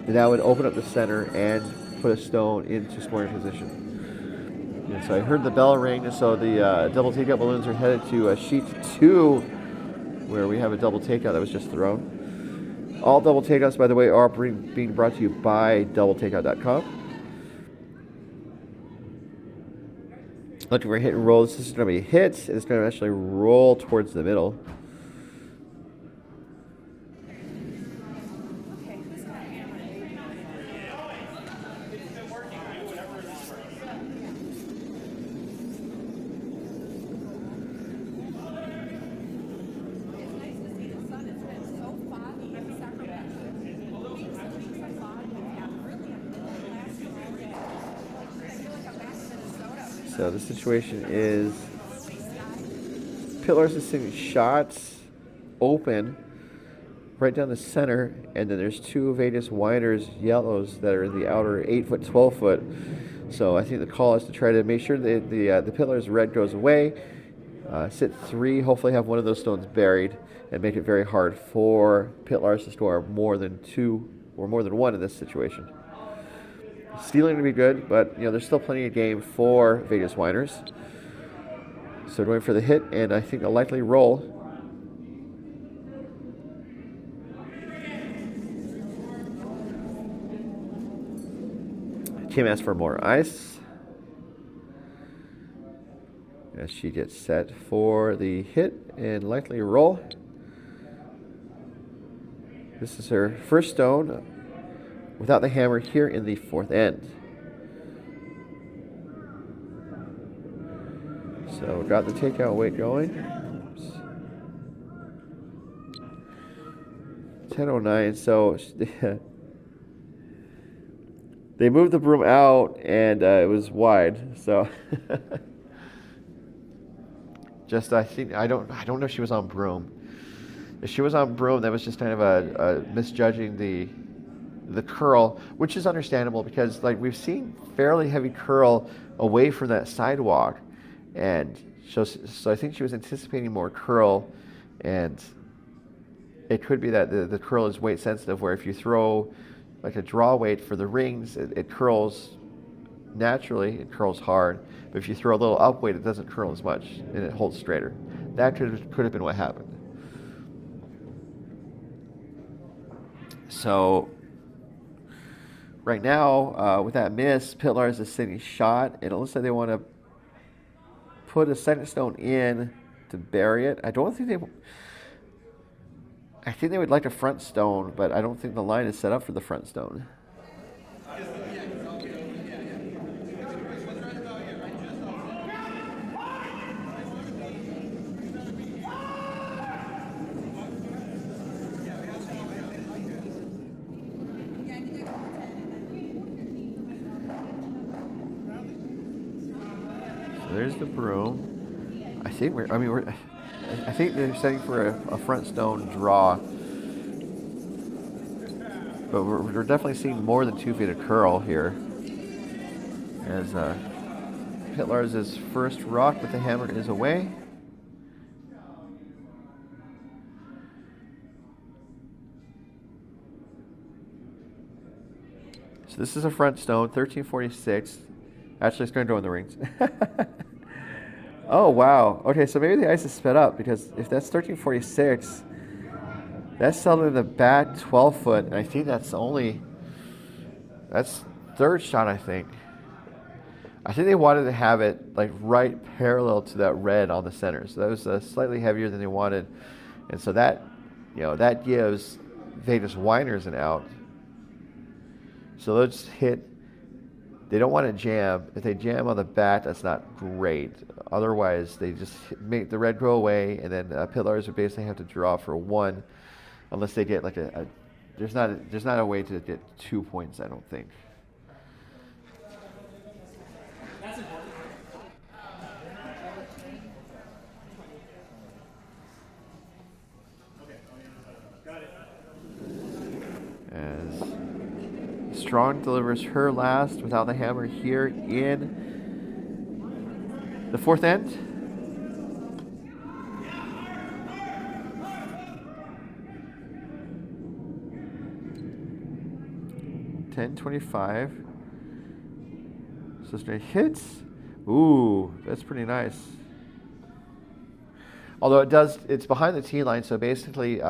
and that would open up the center and put a stone into scoring position. And so I heard the bell ring, and so the double takeout balloons are headed to sheet 2, where we have a double takeout that was just thrown. All double takeouts, by the way, are being brought to you by doubletakeout.com. Looking for a hit and roll. This is going to be a hit. It's going to actually roll towards the middle. So the situation is Pytlarz is sitting shots open right down the center, and then there's 2 Vegas Winers yellows that are in the outer 8-foot, 12-foot. So I think the call is to try to make sure that the Pytlarz red goes away. Sit 3, hopefully have one of those stones buried, and make it very hard for Pytlarz to score more than 2 or more than 1 in this situation. Stealing to be good, but there's still plenty of game for Vegas Winers. So going for the hit, and I think a likely roll. Kim asks for more ice as she gets set for the hit and likely roll. This is her first stone without the hammer here in the 4th end. So got the takeout weight going. 10:09. So they moved the broom out, and it was wide. So I don't know if she was on broom. If she was on broom, that was just kind of a misjudging the curl, which is understandable because we've seen fairly heavy curl away from that sidewalk, and so I think she was anticipating more curl, and it could be that the curl is weight sensitive, where if you throw a draw weight for the rings, it curls naturally, it curls hard, but if you throw a little up weight, it doesn't curl as much and it holds straighter. That could have been what happened. So right now, with that miss, Pytlarz is sitting shot, and it looks like they want to put a second stone in to bury it. I think they would like a front stone, but I don't think the line is set up for the front stone. there's the broom. I think I think they're setting for a front stone draw. But we're definitely seeing more than 2 feet of curl here. As Pytlarz' first rock with the hammer is away. So this is a front stone, 1346. Actually, it's going to go in the rings. Oh, wow. Okay, so maybe the ice is sped up, because if that's 1346, that's selling in the bat 12 foot, and I think that's third shot, I think. I think they wanted to have it like right parallel to that red on the center. So that was slightly heavier than they wanted. And so that, that gives Vegas Winers an out. So they'll just hit. They don't want to jam. If they jam on the bat, that's not great. Otherwise, they just make the red go away, and then Pytlarz would basically have to draw for 1, unless they get like there's not a way to get 2 points, I don't think. That's important. Okay. Got it. As Strong delivers her last without the hammer here in the 4th end. $10.25. So straight hits. Ooh, that's pretty nice. Although it's behind the tee line, so basically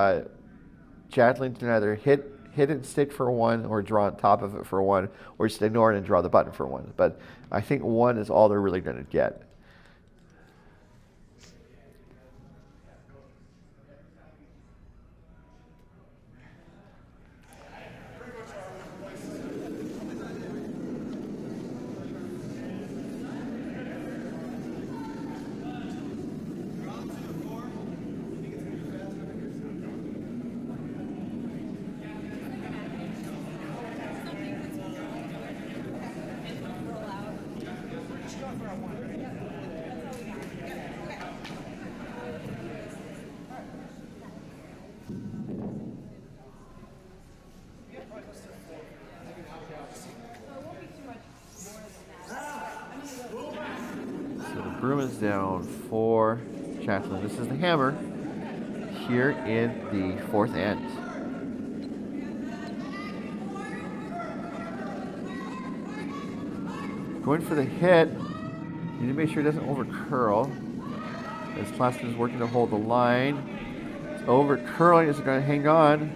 Jacqueline can either hit and stick for 1, or draw on top of it for 1, or just ignore it and draw the button for 1. But I think 1 is all they're really going to get. Broom is down for Jacqueline. This is the hammer here in the 4th end. Going for the hit. You need to make sure it doesn't over curl. As Plastin is working to hold the line. It's over curling. Is it going to hang on?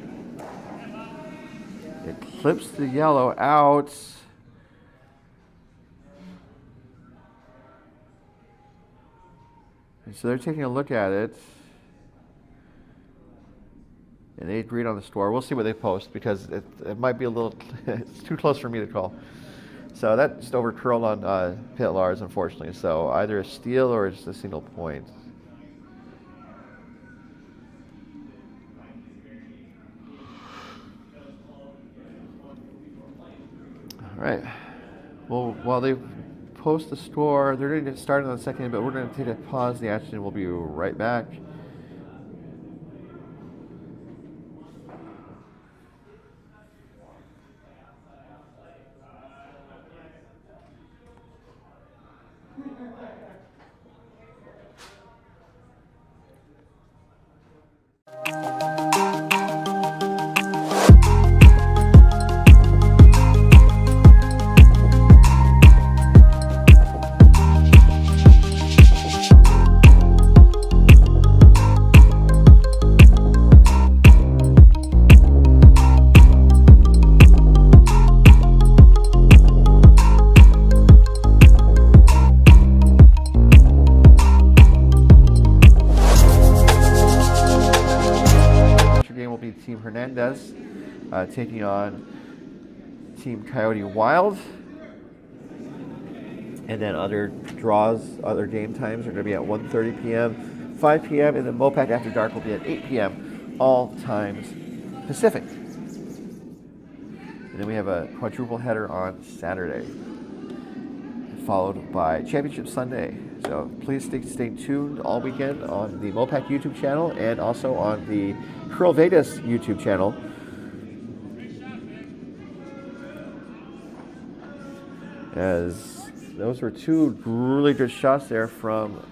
It clips the yellow out. And so they're taking a look at it, and they agreed on the score. We'll see what they post, because it might be a little, it's too close for me to call. So that just over curled on Pytlarz, unfortunately. So either a steal or just a single point. All right. Well, while they post the score, they're going to get started on the second, but we're going to take a pause the action. We'll be right back. Taking on Team Coyote Wild. And then other draws, other game times are going to be at 1:30 p.m., 5 p.m., and then MoPac After Dark will be at 8 p.m., all times Pacific. And then we have a quadruple header on Saturday, followed by Championship Sunday. So please stay tuned all weekend on the MoPac YouTube channel and also on the CurlVegas YouTube channel. As those were two really good shots there from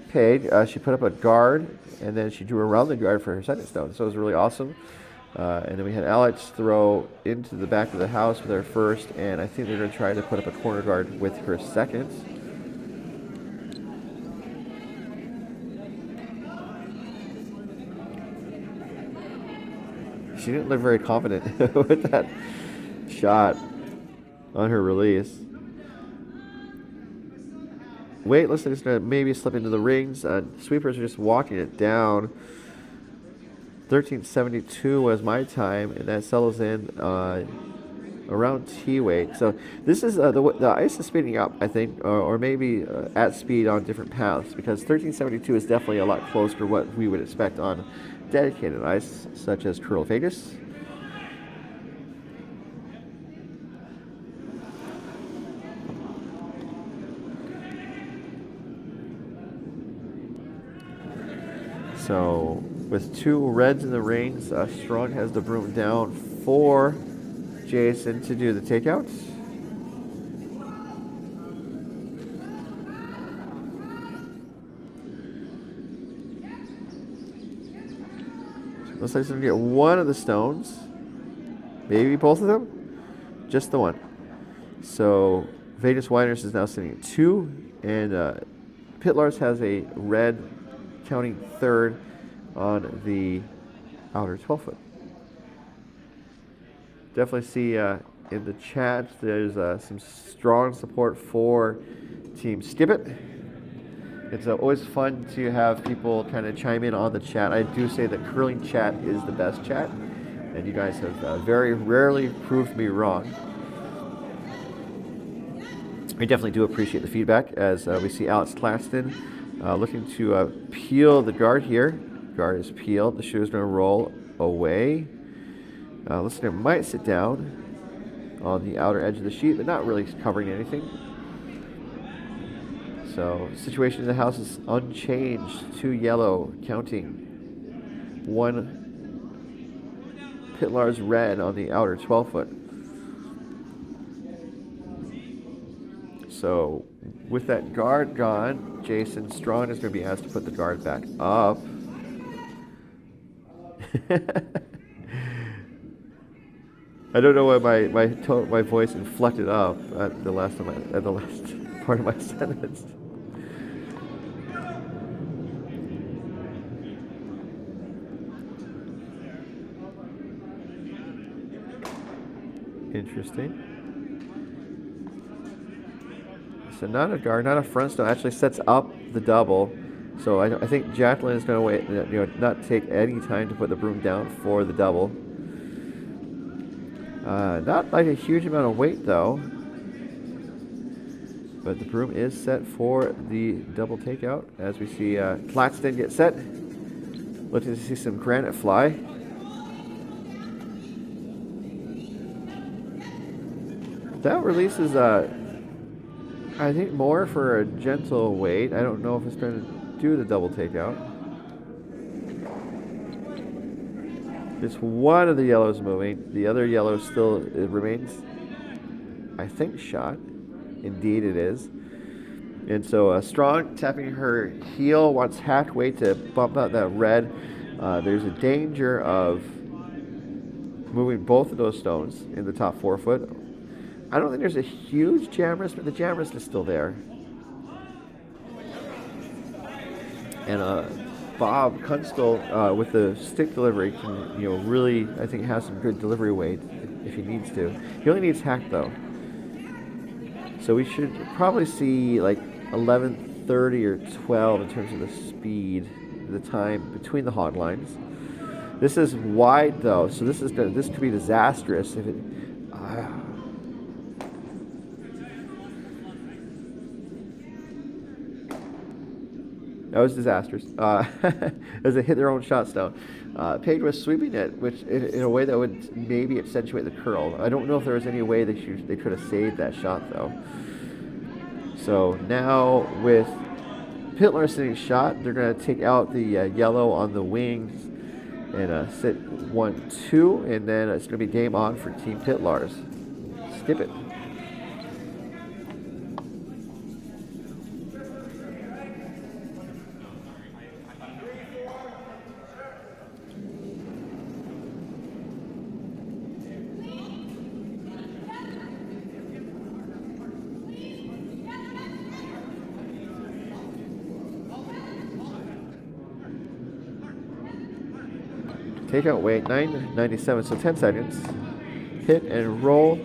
Paige. She put up a guard, and then she drew around the guard for her second stone. So it was really awesome. And then we had Alex throw into the back of the house with her first, and I think they're going to try to put up a corner guard with her second. She didn't look very confident with that shot on her release. Wait, looks like it's going to maybe slip into the rings. Sweepers are just walking it down. 13.72 was my time, and that settles in around T weight. So this is the ice is speeding up, I think, or maybe at speed on different paths, because 13.72 is definitely a lot closer to what we would expect on dedicated ice, such as CurlVegas. So with two reds in the rings, Strong has the broom down for Jason to do the takeout. Looks like he's going to get one of the stones. Maybe both of them. Just the one. So Vegas Winers is now sitting at 2. And Pytlarz has a red counting third on the outer 12-foot. Definitely see in the chat there's some strong support for Team Skip It. It's always fun to have people kind of chime in on the chat. I do say that curling chat is the best chat, and you guys have very rarely proved me wrong. We definitely do appreciate the feedback, as we see Alex Claxton looking to peel the guard here. Guard is peeled. The shoe is going to roll away. Listener might sit down on the outer edge of the sheet, but not really covering anything. So situation in the house is unchanged. 2 yellow, counting 1 Pytlarz red on the outer 12-foot. So with that guard gone, Jason Strong is going to be asked to put the guard back up. I don't know why my voice inflected up at the last part of my sentence. Interesting. So not a guard, not a front stone. Actually sets up the double. So I think Jacqueline is going to wait, not take any time to put the broom down for the double. Not like a huge amount of weight though. But the broom is set for the double takeout, as we see Claxton get set. Looking to see some granite fly. That release is, I think, more for a gentle weight. I don't know if it's going to do the double takeout. It's one of the yellows moving. The other yellow still remains, I think, shot. Indeed it is. And so Strong tapping her heel, wants halfway to bump out that red. There's a danger of moving both of those stones in the top 4 foot. I don't think there's a huge jam risk, but the jam risk is still there. And Bob Kunstl with the stick delivery can, really, I think, have some good delivery weight if he needs to. He only needs hack though. So we should probably see like 11:30 or 12 in terms of the speed, the time between the hog lines. This is wide though, so this could be disastrous if it. That was disastrous. As they hit their own shot stone. Paige was sweeping it, which in a way that would maybe accentuate the curl. I don't know if there was any way they could have saved that shot though. So now with Pytlarz sitting shot, they're going to take out the yellow on the wings and sit 1-2, and then it's going to be game on for Team Pytlarz. Skip it. Takeout weight 997, so 10 seconds. Hit and roll.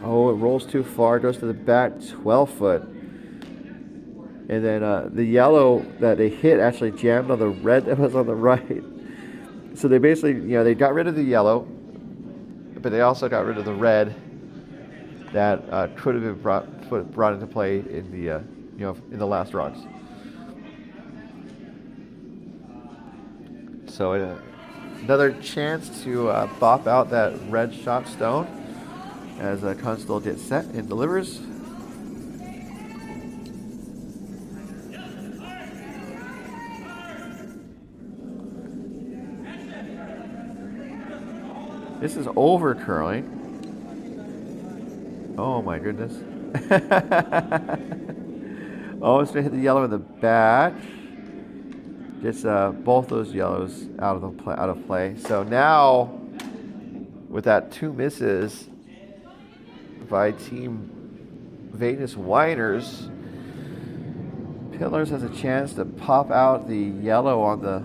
Oh, it rolls too far, goes to the back 12 foot. And then the yellow that they hit actually jammed on the red that was on the right. So they basically, they got rid of the yellow, but they also got rid of the red that could have been brought into play in the, in the last rocks. So another chance to bop out that red shot stone as Constable gets set and delivers. This is over curling. Oh my goodness. Oh, it's going to hit the yellow in the back. Gets both those yellows out of play. So now, with that 2 misses by Team Vegas Winers, Pytlarz has a chance to pop out the yellow on the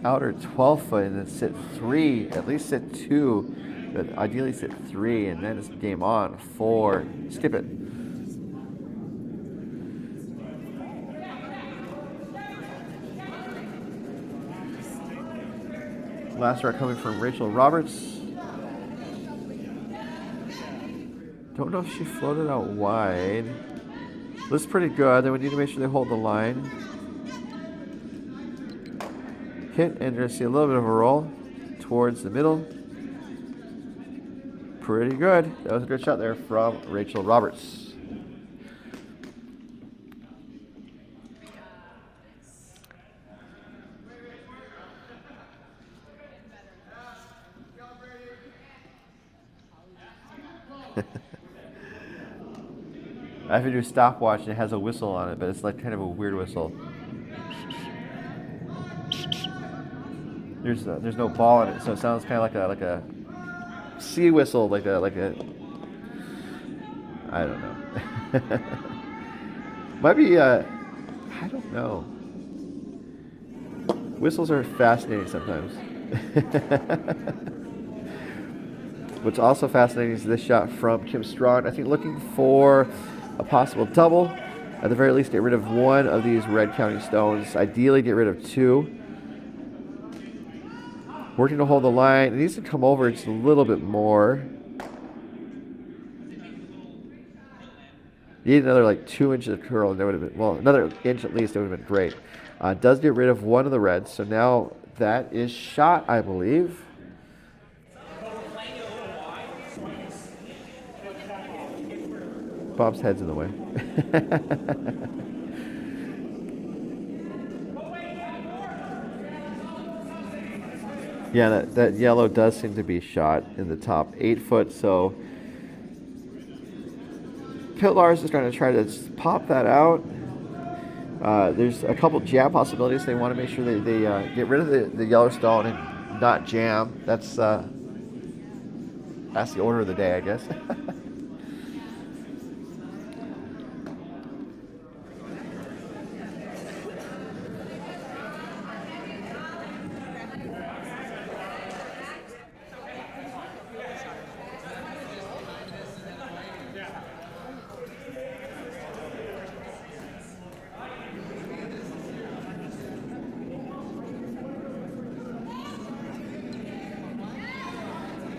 outer 12 foot and then sit 3, at least sit 2, but ideally sit 3, and then it's game on for skip it. Last start coming from Rachel Roberts. Don't know if she floated out wide. Looks pretty good. Then we need to make sure they hold the line. Hit, and you're going to see a little bit of a roll towards the middle. Pretty good. That was a good shot there from Rachel Roberts. I have to do a stopwatch and it has a whistle on it, but it's like kind of a weird whistle. There's no ball in it, so it sounds kind of like a sea whistle, like a I don't know. Might be I don't know. Whistles are fascinating sometimes. What's also fascinating is this shot from Kim Strong. I think looking for a possible double. At the very least, get rid of one of these red county stones. Ideally, get rid of 2. Working to hold the line. It needs to come over just a little bit more. Need another like 2 inches of curl, and there would have been, well, another inch at least. It would have been great. Does get rid of one of the reds, so now that is shot, I believe. Bob's head's in the way. Yeah, that yellow does seem to be shot in the top 8 foot, so Pytlarz is going to try to pop that out. There's a couple jam possibilities. They want to make sure they get rid of the yellow stone and not jam. That's the order of the day, I guess.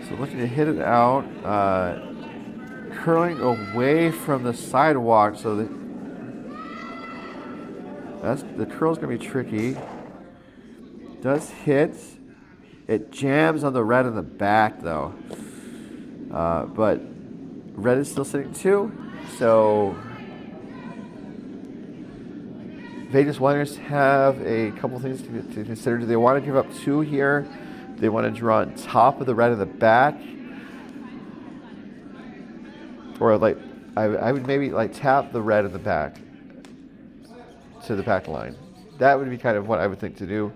So looking to hit it out, curling away from the sidewalk, so the curl's gonna be tricky. Does hit. It jams on the red in the back though, but Red is still sitting 2, so Vegas Winers have a couple things to consider. Do they want to give up 2 here? Do they want to draw on top of the red in the back? Or like, I would maybe like tap the red in the back to the back line. That would be kind of what I would think to do.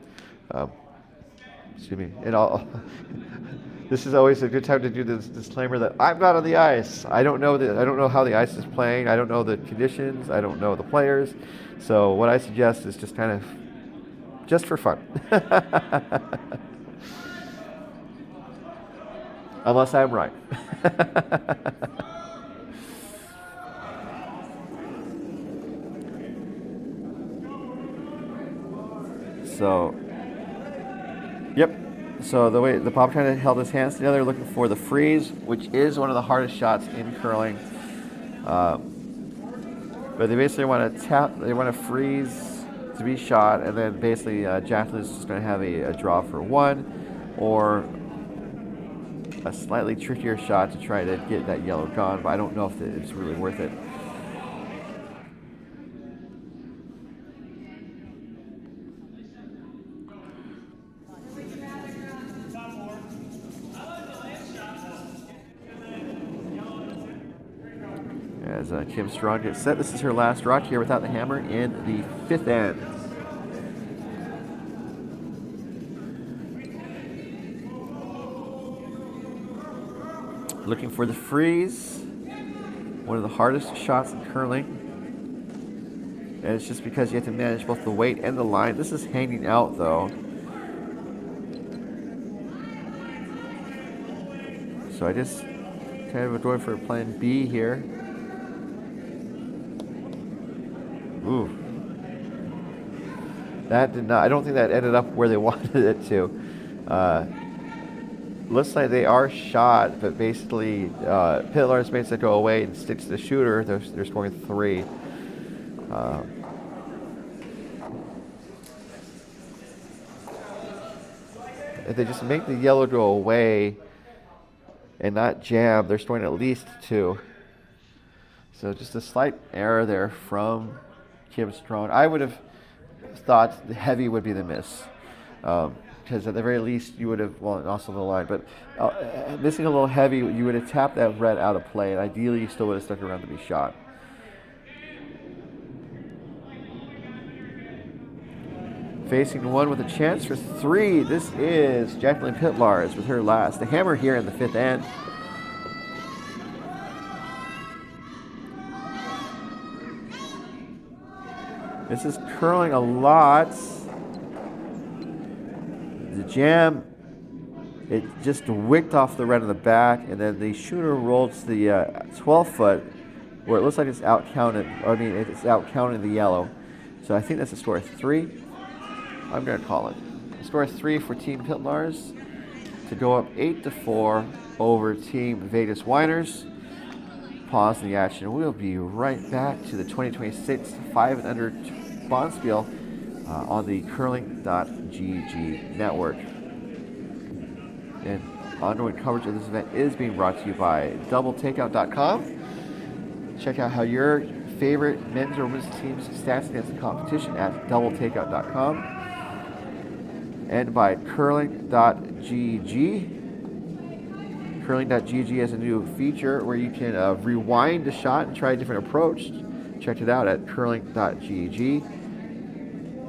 Excuse me. And this is always a good time to do this disclaimer that I'm not on the ice. I don't know how the ice is playing. I don't know the conditions. I don't know the players. So what I suggest is just kind of just for fun. Unless I'm right. So, yep. So the way the Bob kind of held his hands together, looking for the freeze, which is one of the hardest shots in curling. But they basically want to tap. They want to freeze to be shot, and then basically Jacqueline is just going to have a draw for 1, or a slightly trickier shot to try to get that yellow gone. But I don't know if it's really worth it. As Kim Strong gets set, this is her last rock here without the hammer in the 5th end. Looking for the freeze, one of the hardest shots in curling. And it's just because you have to manage both the weight and the line. This is hanging out though. So I just kind of going for plan B here. Ooh. That did not, I don't think that ended up where they wanted it to. Looks like they are shot, but basically Pytlarz makes it go away and sticks to the shooter. They're scoring 3. If they just make the yellow go away and not jam, they're scoring at least 2. So just a slight error there from Kim Strong. I would have thought the heavy would be the miss. Because at the very least you would have, well, and also the line, but missing a little heavy, you would have tapped that red out of play, and ideally you still would have stuck around to be shot. Facing 1 with a chance for 3, this is Jacqueline Pytlarz with her last. The hammer here in the 5th end. This is curling a lot. The jam, it just wicked off the red in the back, and then the shooter rolled to the 12-foot, where it looks like it's out-counted. I mean, it's out-counting the yellow. So I think that's a score of 3. I'm going to call it. A score of 3 for Team Pytlarz to go up 8-4 over Team Vegas Winers. Pause the action. We'll be right back to the 2026 5 and under Bonspiel on the curling.gg network. And ongoing coverage of this event is being brought to you by doubletakeout.com. Check out how your favorite men's or women's teams stats against the competition at doubletakeout.com. And by curling.gg. Curling.gg has a new feature where you can rewind a shot and try a different approach. Check it out at curling.gg.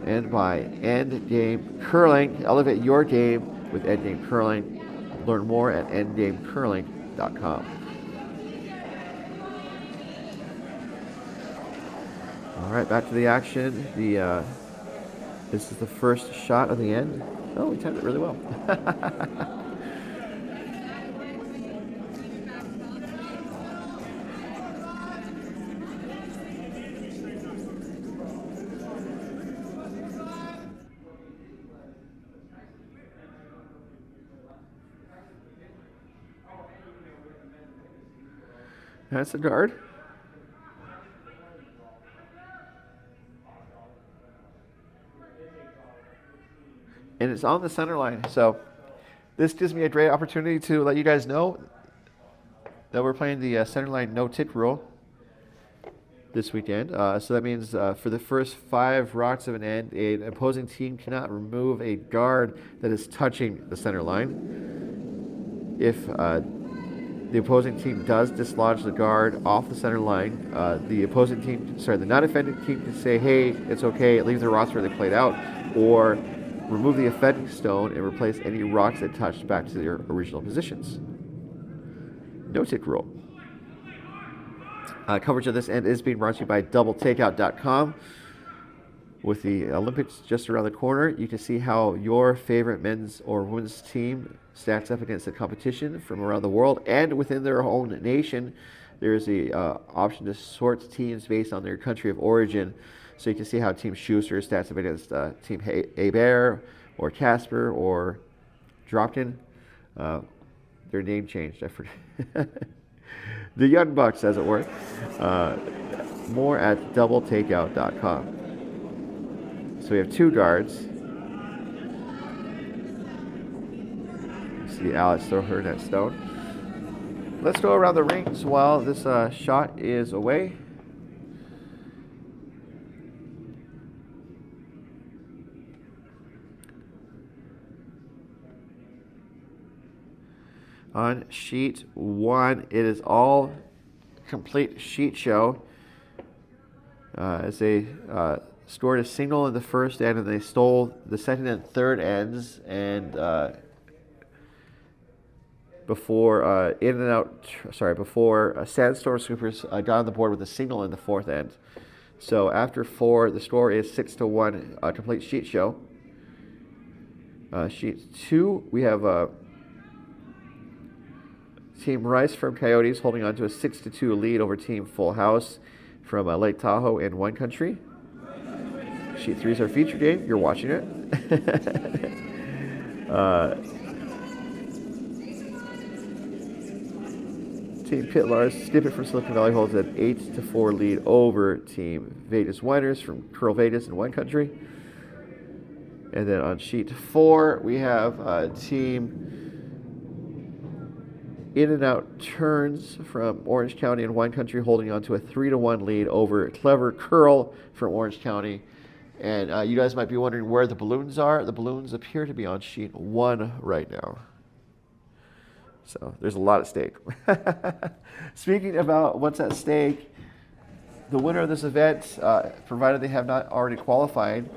And by Endgame Curling. Elevate your game with Endgame Curling. Learn more at endgamecurling.com. All right, back to the action. This is the first shot of the end. Oh, we timed it really well. That's the guard. And it's on the center line. So this gives me a great opportunity to let you guys know that we're playing the center line no tick rule this weekend. So that means for the first 5 rocks of an end, an opposing team cannot remove a guard that is touching the center line. If the opposing team does dislodge the guard off the center line, the non-offending team can say, hey, it's okay, leave the rocks where they played out, or remove the offending stone and replace any rocks that touched back to their original positions. No tick rule. Coverage of this end is being brought to you by DoubleTakeout.com. With the Olympics just around the corner, you can see how your favorite men's or women's team stacks up against the competition from around the world and within their own nation. There's the option to sort teams based on their country of origin. So you can see how Team Schuster stacks up against Team Hebert or Casper or Dropkin. Their name changed, I forget. The Young Bucks, as it were. More at doubletakeout.com. So we have 2 guards. See Alex throw her net stone. Let's go around the rings while this shot is away. On sheet 1, it is all complete sheet show. As they scored a single in the first end, and they stole the second and third ends, and before Sandstorm Scoopers got on the board with a single in the fourth end. So after 4, the score is 6-1, complete sheet show. Sheet 2, we have Team Rice from Coyotes holding on to a 6-2 lead over Team Full House from Lake Tahoe in Wine Country. Sheet 3 is our feature game. You're watching it. Team Pytlarz, Skip It from Silicon Valley holds an 8-4 lead over Team Vegas Winers from CurlVegas in Wine Country. And then on sheet 4, we have Team In and Out Turns from Orange County and Wine Country holding on to a 3-1 lead over Clever Curl from Orange County. And you guys might be wondering where the balloons are. The balloons appear to be on sheet 1 right now. So there's a lot at stake. Speaking about what's at stake, the winner of this event, provided they have not already qualified,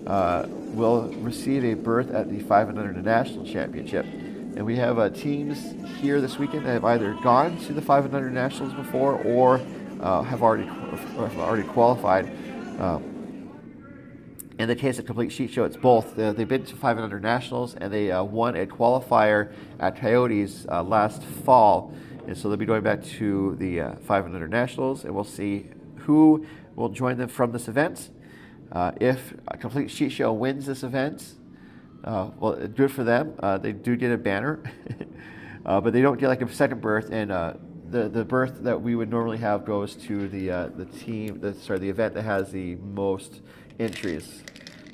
will receive a berth at the 500 National Championship. And we have teams here this weekend that have either gone to the 500 Nationals before or have already qualified. In the case of Complete Sheet Show, it's both. They've been to 500 Nationals and they won a qualifier at Coyotes last fall. And so they'll be going back to the 500 Nationals, and we'll see who will join them from this event. If Complete Sheet Show wins this event, well, good for them. They do get a banner, but they don't get like a second berth. And the berth that we would normally have goes to the event that has the most entries.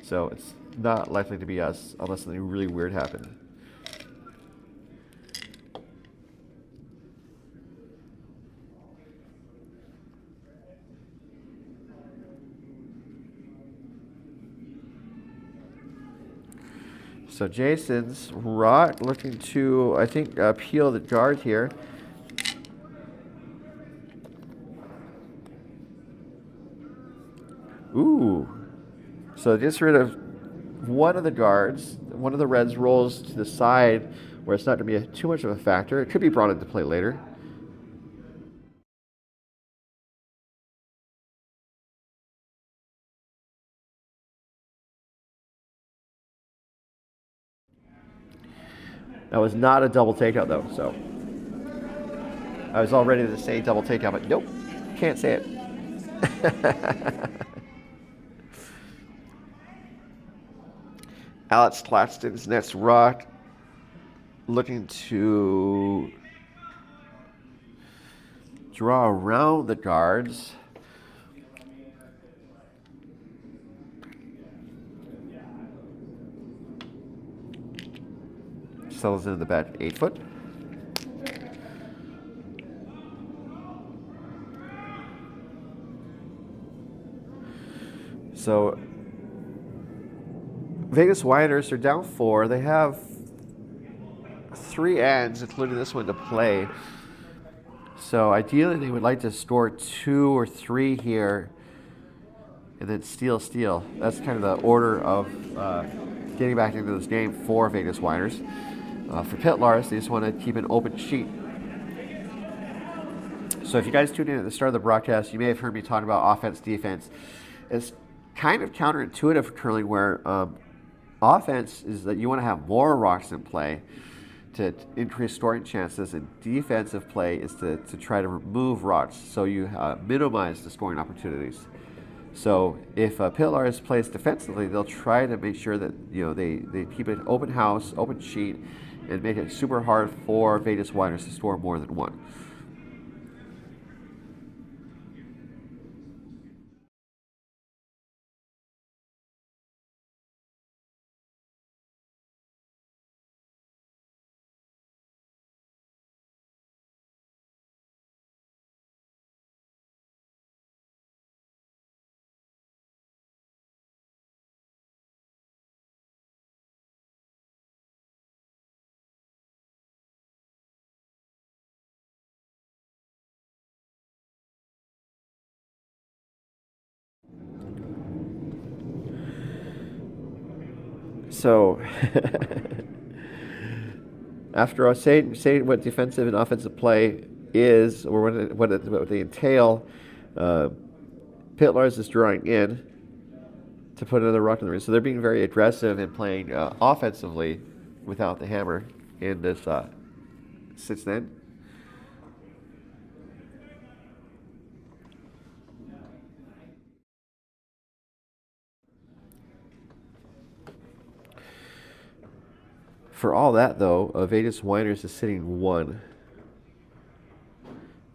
So it's not likely to be us unless something really weird happened. So Jason's rock looking to, I think, peel the guard here. Ooh. So gets rid of one of the guards. One of the reds rolls to the side where it's not going to be too much of a factor. It could be brought into play later. That was not a double takeout though, so I was all ready to say double takeout, but nope, can't say it. Alex Claxton's next rock, looking to draw around the guards. Settles into the back 8 foot. So Vegas Winers are down 4. They have 3 ends, including this one, to play. So ideally, they would like to score 2 or 3 here, and then steal. That's kind of the order of getting back into this game for Vegas Winers. For Pytlarz, they just want to keep an open sheet. So if you guys tuned in at the start of the broadcast, you may have heard me talking about offense, defense. It's kind of counterintuitive for curling, where offense is that you want to have more rocks in play to increase scoring chances, and defensive play is to try to remove rocks so you minimize the scoring opportunities. So if Pytlarz plays defensively, they'll try to make sure that they keep an open house, open sheet, and make it super hard for Vegas Winers to score more than 1. So, after I say what defensive and offensive play is, or what they entail, Pytlarz is drawing in to put another rock in the ring. So they're being very aggressive and playing offensively without the hammer in this 6th end. For all that, though, Vegas Winers is sitting 1.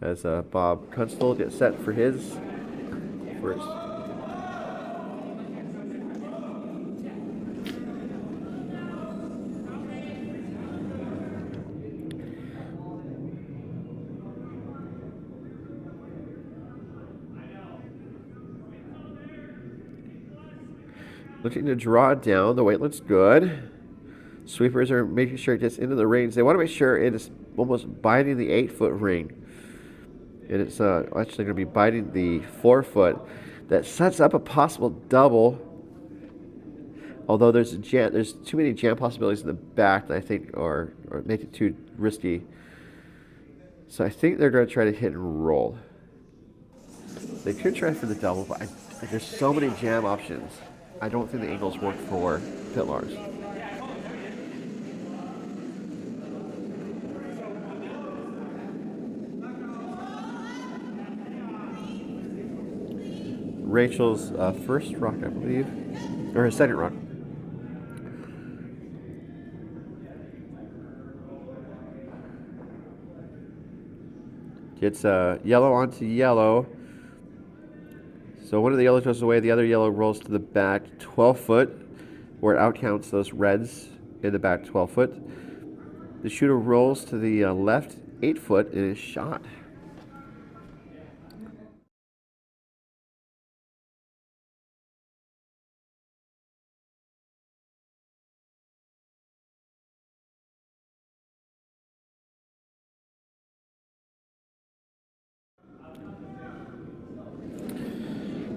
As Bob Kunstl gets set for his first. Looking to draw it down. The weight looks good. Sweepers are making sure it gets into the rings. They want to make sure it is almost biting the 8-foot ring. And it's actually going to be biting the 4-foot. That sets up a possible double. Although there's too many jam possibilities in the back that I think are make it too risky. So I think they're going to try to hit and roll. They could try for the double, but there's so many jam options. I don't think the angles work for Pytlarz. Rachel's first rock, I believe, or her second rock. Gets yellow onto yellow. So one of the yellows goes away, the other yellow rolls to the back 12-foot, where it outcounts those reds in the back 12-foot. The shooter rolls to the left 8-foot and is shot.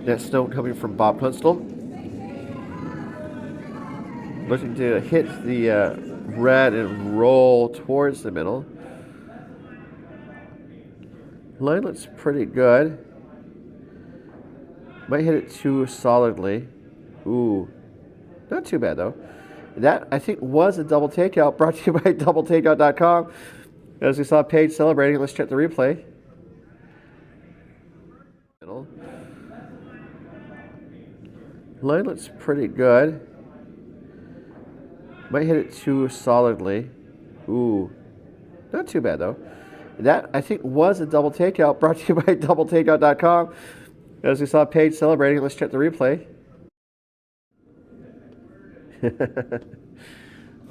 Next note coming from Bob Kunstl. Looking to hit the red and roll towards the middle. Line looks pretty good. Might hit it too solidly. Ooh, not too bad though. That, I think, was a double takeout, brought to you by doubletakeout.com. As we saw Paige celebrating, let's check the replay. Line looks pretty good. Might hit it too solidly. Ooh, not too bad though. That, I think, was a double takeout, brought to you by doubletakeout.com. As we saw Paige celebrating, let's check the replay.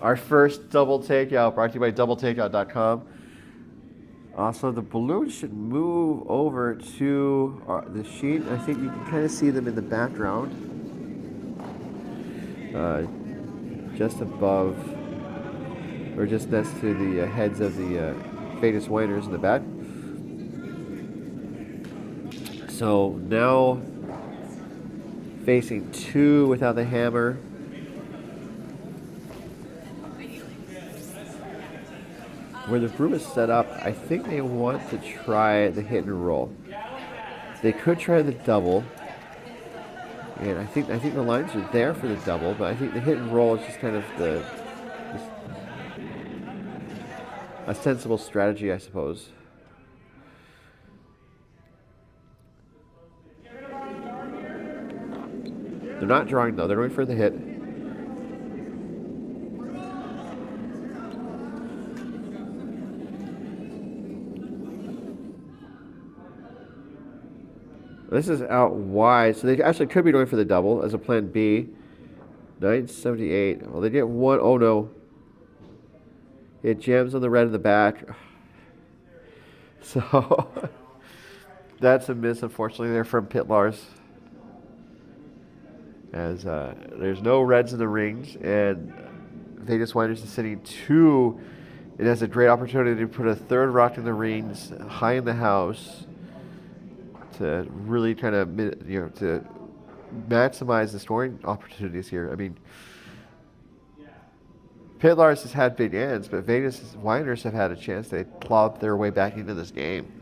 Our first double takeout, brought to you by doubletakeout.com. Also, the balloons should move over to the sheet. I think you can kind of see them in the background. just above, or just next to the heads of the Vegas Winers in the back. So now facing 2 without the hammer. Where the broom is set up, I think they want to try the hit and roll. They could try the double, and I think the lines are there for the double, but I think the hit and roll is just kind of a sensible strategy, I suppose. They're not drawing though; they're going for the hit. This is out wide, so they actually could be going for the double as a plan B. 978. Well, they get one. Oh no. It jams on the red in the back. So that's a miss, unfortunately, there from Pytlarz. As there's no reds in the rings, and Vegas Winers is sitting 2. It has a great opportunity to put a 3rd rock in the rings, high in the house, to really kind of, to maximize the scoring opportunities here. I mean, Pytlarz has had big ends, but Vegas Winers have had a chance to claw their way back into this game.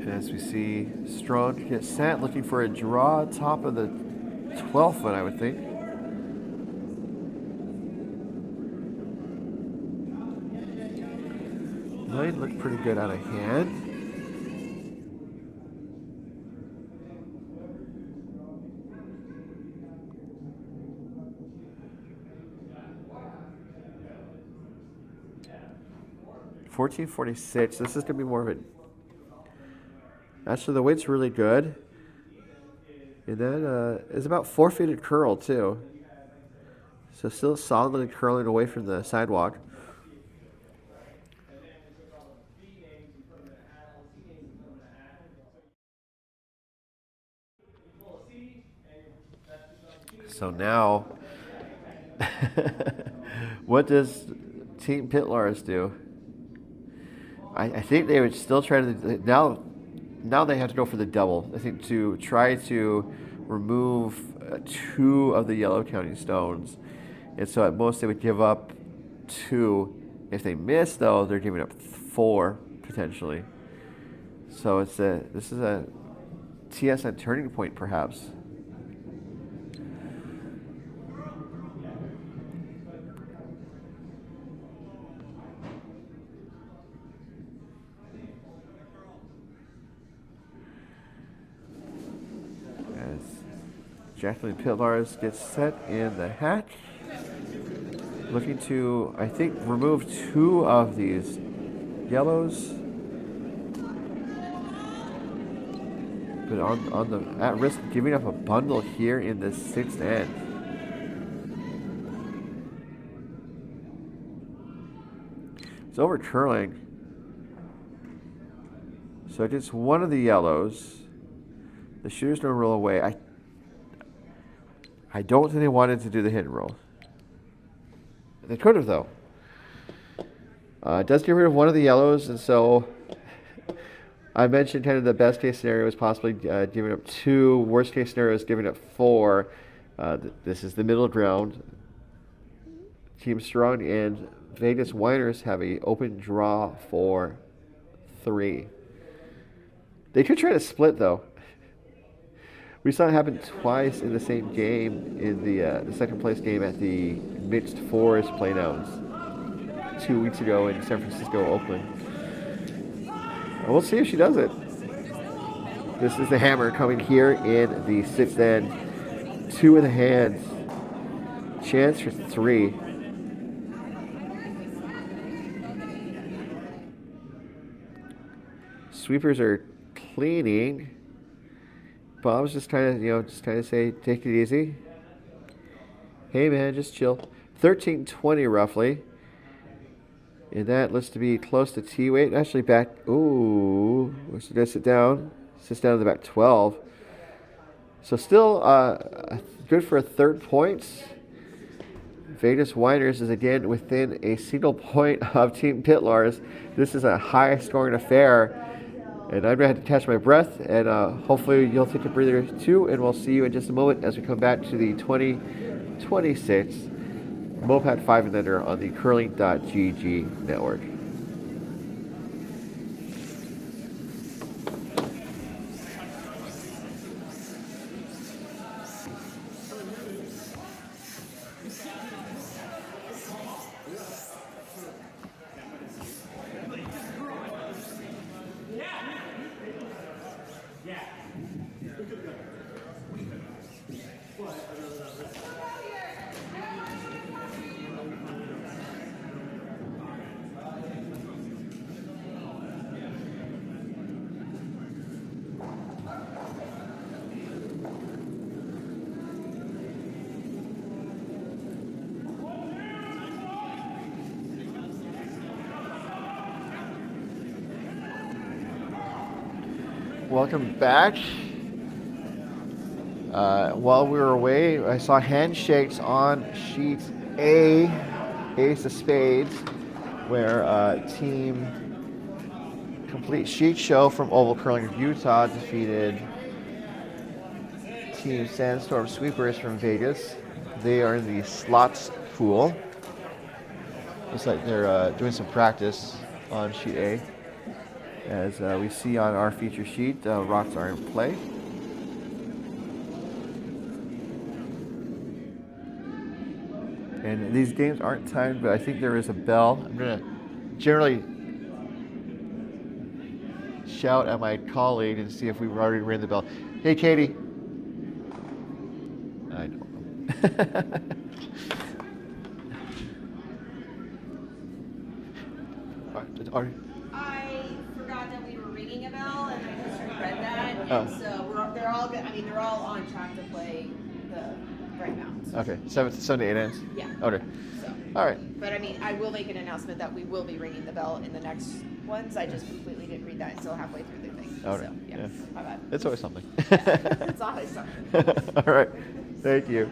As we see Strong get set, looking for a draw top of the 12th one, I would think. Might look pretty good out of hand. $14.46. This is going to be more of a. Actually, the weight's really good. And then it's about 4-feet curl, too. So still solidly curling away from the sidewalk. So now, what does Team Pytlarz do? I think they would still try to, now they have to go for the double. I think to try to remove 2 of the yellow counting stones. And so at most they would give up 2. If they miss though, they're giving up 4 potentially. So this is a TSN turning point perhaps. Jacqueline Pytlarz gets set in the hatch. Looking to, I think, remove 2 of these yellows. But on the at risk of giving up a bundle here in the 6th end. It's over curling. So it gets 1 of the yellows. The shooters don't roll away. I don't think they wanted to do the hit and roll. They could have, though. It does get rid of 1 of the yellows, and so I mentioned kind of the best case scenario is possibly giving up 2. Worst case scenario is giving up 4. This is the middle ground. Team Strong and Vegas Winers have an open draw for 3. They could try to split, though. We saw it happen twice in the same game in the second place game at the mixed fours playdowns 2 weeks ago in San Francisco, Oakland. And we'll see if she does it. This is the hammer coming here in the 6th end. 2 in the hands. Chance for 3. Sweepers are cleaning. Bob's just trying to, say, take it easy. Hey man, just chill. 1320 roughly. And that looks to be close to T weight. Actually back, ooh, so gonna sit down. Sits down to the back 12. So still good for a third points. Vegas Winers is again within a single point of Team Pytlarz. This is a high scoring affair. And I'm gonna have to catch my breath, and hopefully you'll take a breather too, and we'll see you in just a moment as we come back to the 2026 MoPac 5 and Under on the curling.gg network. Welcome back. While we were away, I saw handshakes on sheet A, Ace of Spades, where Team Complete Sheet Show from Oval Curling of Utah defeated Team Sandstorm Sweepers from Vegas. They are in the slots pool. Looks like they're doing some practice on sheet A. As we see on our feature sheet, rocks are in play. And these games aren't timed, but I think there is a bell. I'm going to generally shout at my colleague and see if we've already ring the bell. Hey, Katie. I don't know. I forgot that we were ringing a bell, and I just read that, and Oh. so they're all good. I mean, they're all on track to play the right now. Okay, 7 to 8 ends? Yeah. Okay. So, All right. but I mean, I will make an announcement that we will be ringing the bell in the next ones. I just completely didn't read that until halfway through the thing. Okay. So, yeah. Yeah. My bad. It's always something. It's always something. All right. Thank you.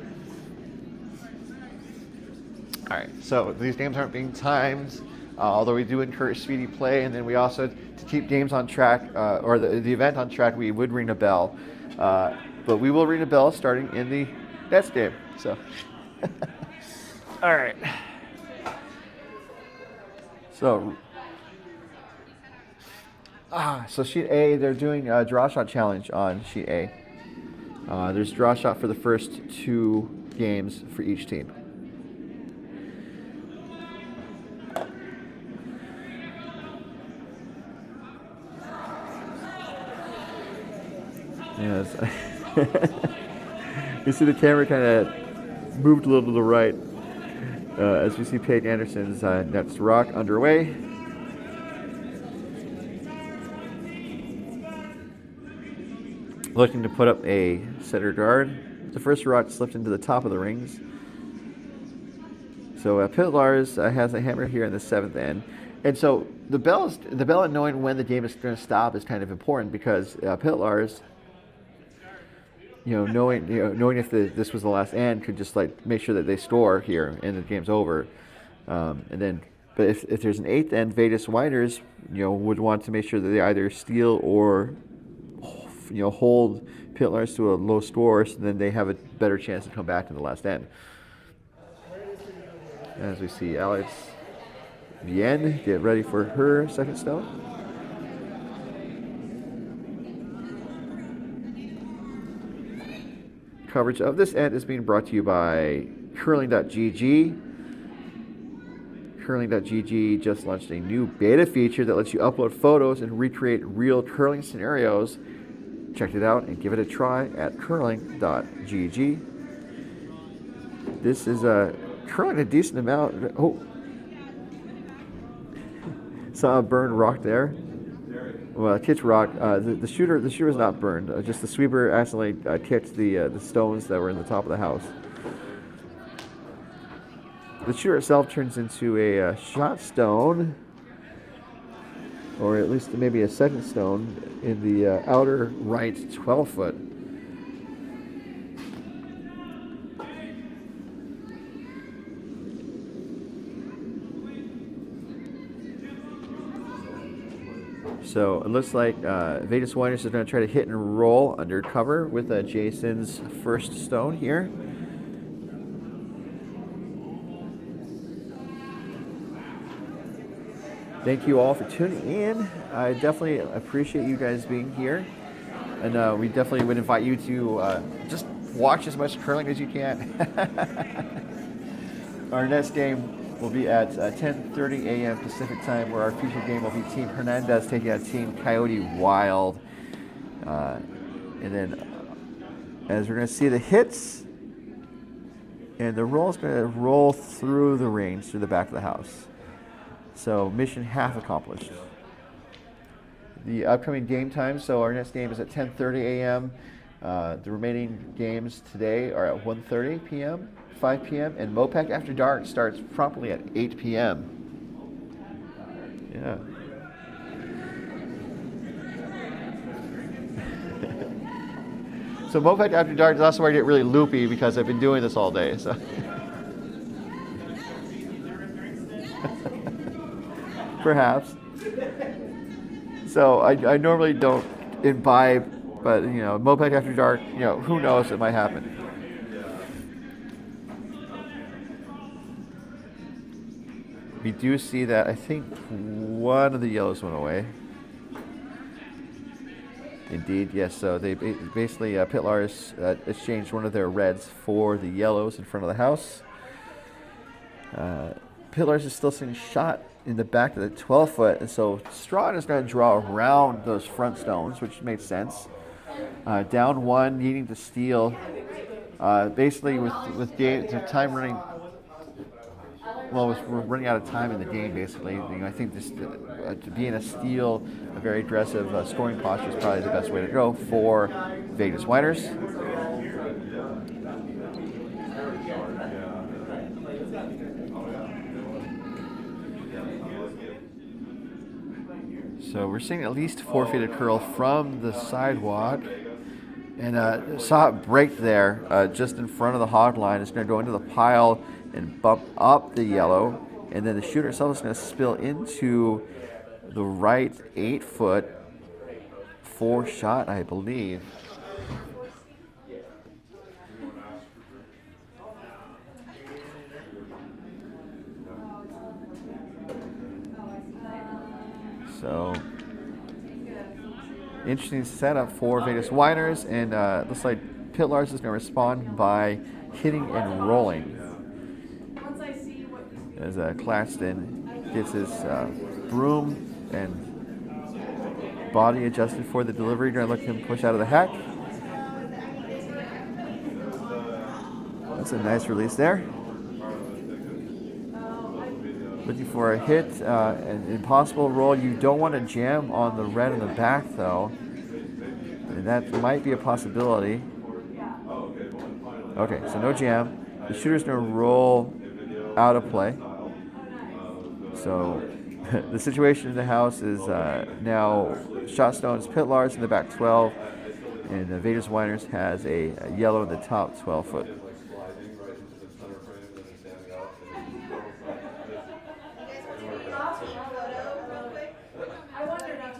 All right. So these games aren't being timed, although we do encourage speedy play, and then we also, to keep games on track, or the event on track, we would ring a bell. But we will ring a bell starting in the next game. So, all right. So sheet A, they're doing a draw shot challenge on sheet A. There's draw shot for the first 2 games for each team. Yes. You see the camera kind of moved a little to the right as we see Paige Anderson's next rock underway. Looking to put up a center guard. The first rock slipped into the top of the rings. So Pytlarz has a hammer here in the 7th end. And so the bell and knowing when the game is going to stop is kind of important, because Pytlarz, knowing if this was the last end, could just like make sure that they score here and the game's over. But if there's an 8th end, Vegas Winers, would want to make sure that they either steal or hold Pytlarz to a low score, so then they have a better chance to come back in the last end. As we see Alex Vienne get ready for her second stone. Coverage of this end is being brought to you by curling.gg. Curling.gg just launched a new beta feature that lets you upload photos and recreate real curling scenarios. Check it out and give it a try at curling.gg. This is curling a decent amount. Oh, saw a burned rock there. Well, kicked rock. The shooter was not burned. Just the sweeper accidentally kicked the stones that were in the top of the house. the shooter itself turns into a shot stone, or at least maybe a second stone in the outer right 12-foot. So it looks like Vegas Winers is going to try to hit and roll under cover with Jason's first stone here. Thank you all for tuning in. I definitely appreciate you guys being here. And we definitely would invite you to just watch as much curling as you can. Our next game will be at 10:30 a.m. Pacific time, where our featured game will be Team Hernandez taking on Team Coyote Wild. And then as we're going to see the hits, and the roll is going to roll through the range, through the back of the house. So mission half accomplished. The upcoming game time, so our next game is at 10:30 a.m. The remaining games today are at 1:30 p.m., 5 p.m., and MoPac After Dark starts promptly at 8 p.m. Yeah. So MoPac After Dark is also where I get really loopy because I've been doing this all day. So. Perhaps. So I normally don't imbibe, but you know, MoPac After Dark, you know, who knows, it might happen. We do see that I think one of the yellows went away. Indeed, yes. So they basically Pytlarz exchanged one of their reds for the yellows in front of the house. Pytlarz is still seeing shot in the back of the 12-foot, and so Strawn is going to draw around those front stones, which makes sense. Down one, needing to steal. Basically, with game, the time running. Well, we're running out of time in the game, basically. You know, I think this to be in a steal, a very aggressive scoring posture is probably the best way to go for Vegas Winers. So we're seeing at least 4 feet of curl from the sidewalk. And saw it break there just in front of the hog line. It's going to go into the pile and bump up the yellow. And then the shooter itself is going to spill into the right 8-foot 4-shot, I believe. So, interesting setup for Vegas Winers, and looks like Pytlarz is going to respond by hitting and rolling. As Claxton gets his broom and body adjusted for the delivery, going to let him push out of the hack. That's a nice release there. Looking for a hit, an impossible roll. You don't want to jam on the red in the back, though. And that might be a possibility. Okay, so no jam. The shooter's going to roll out of play. So the situation in the house is now shot stones Pytlarz in the back 12, and the Vegas Winers has a yellow in the top 12-foot.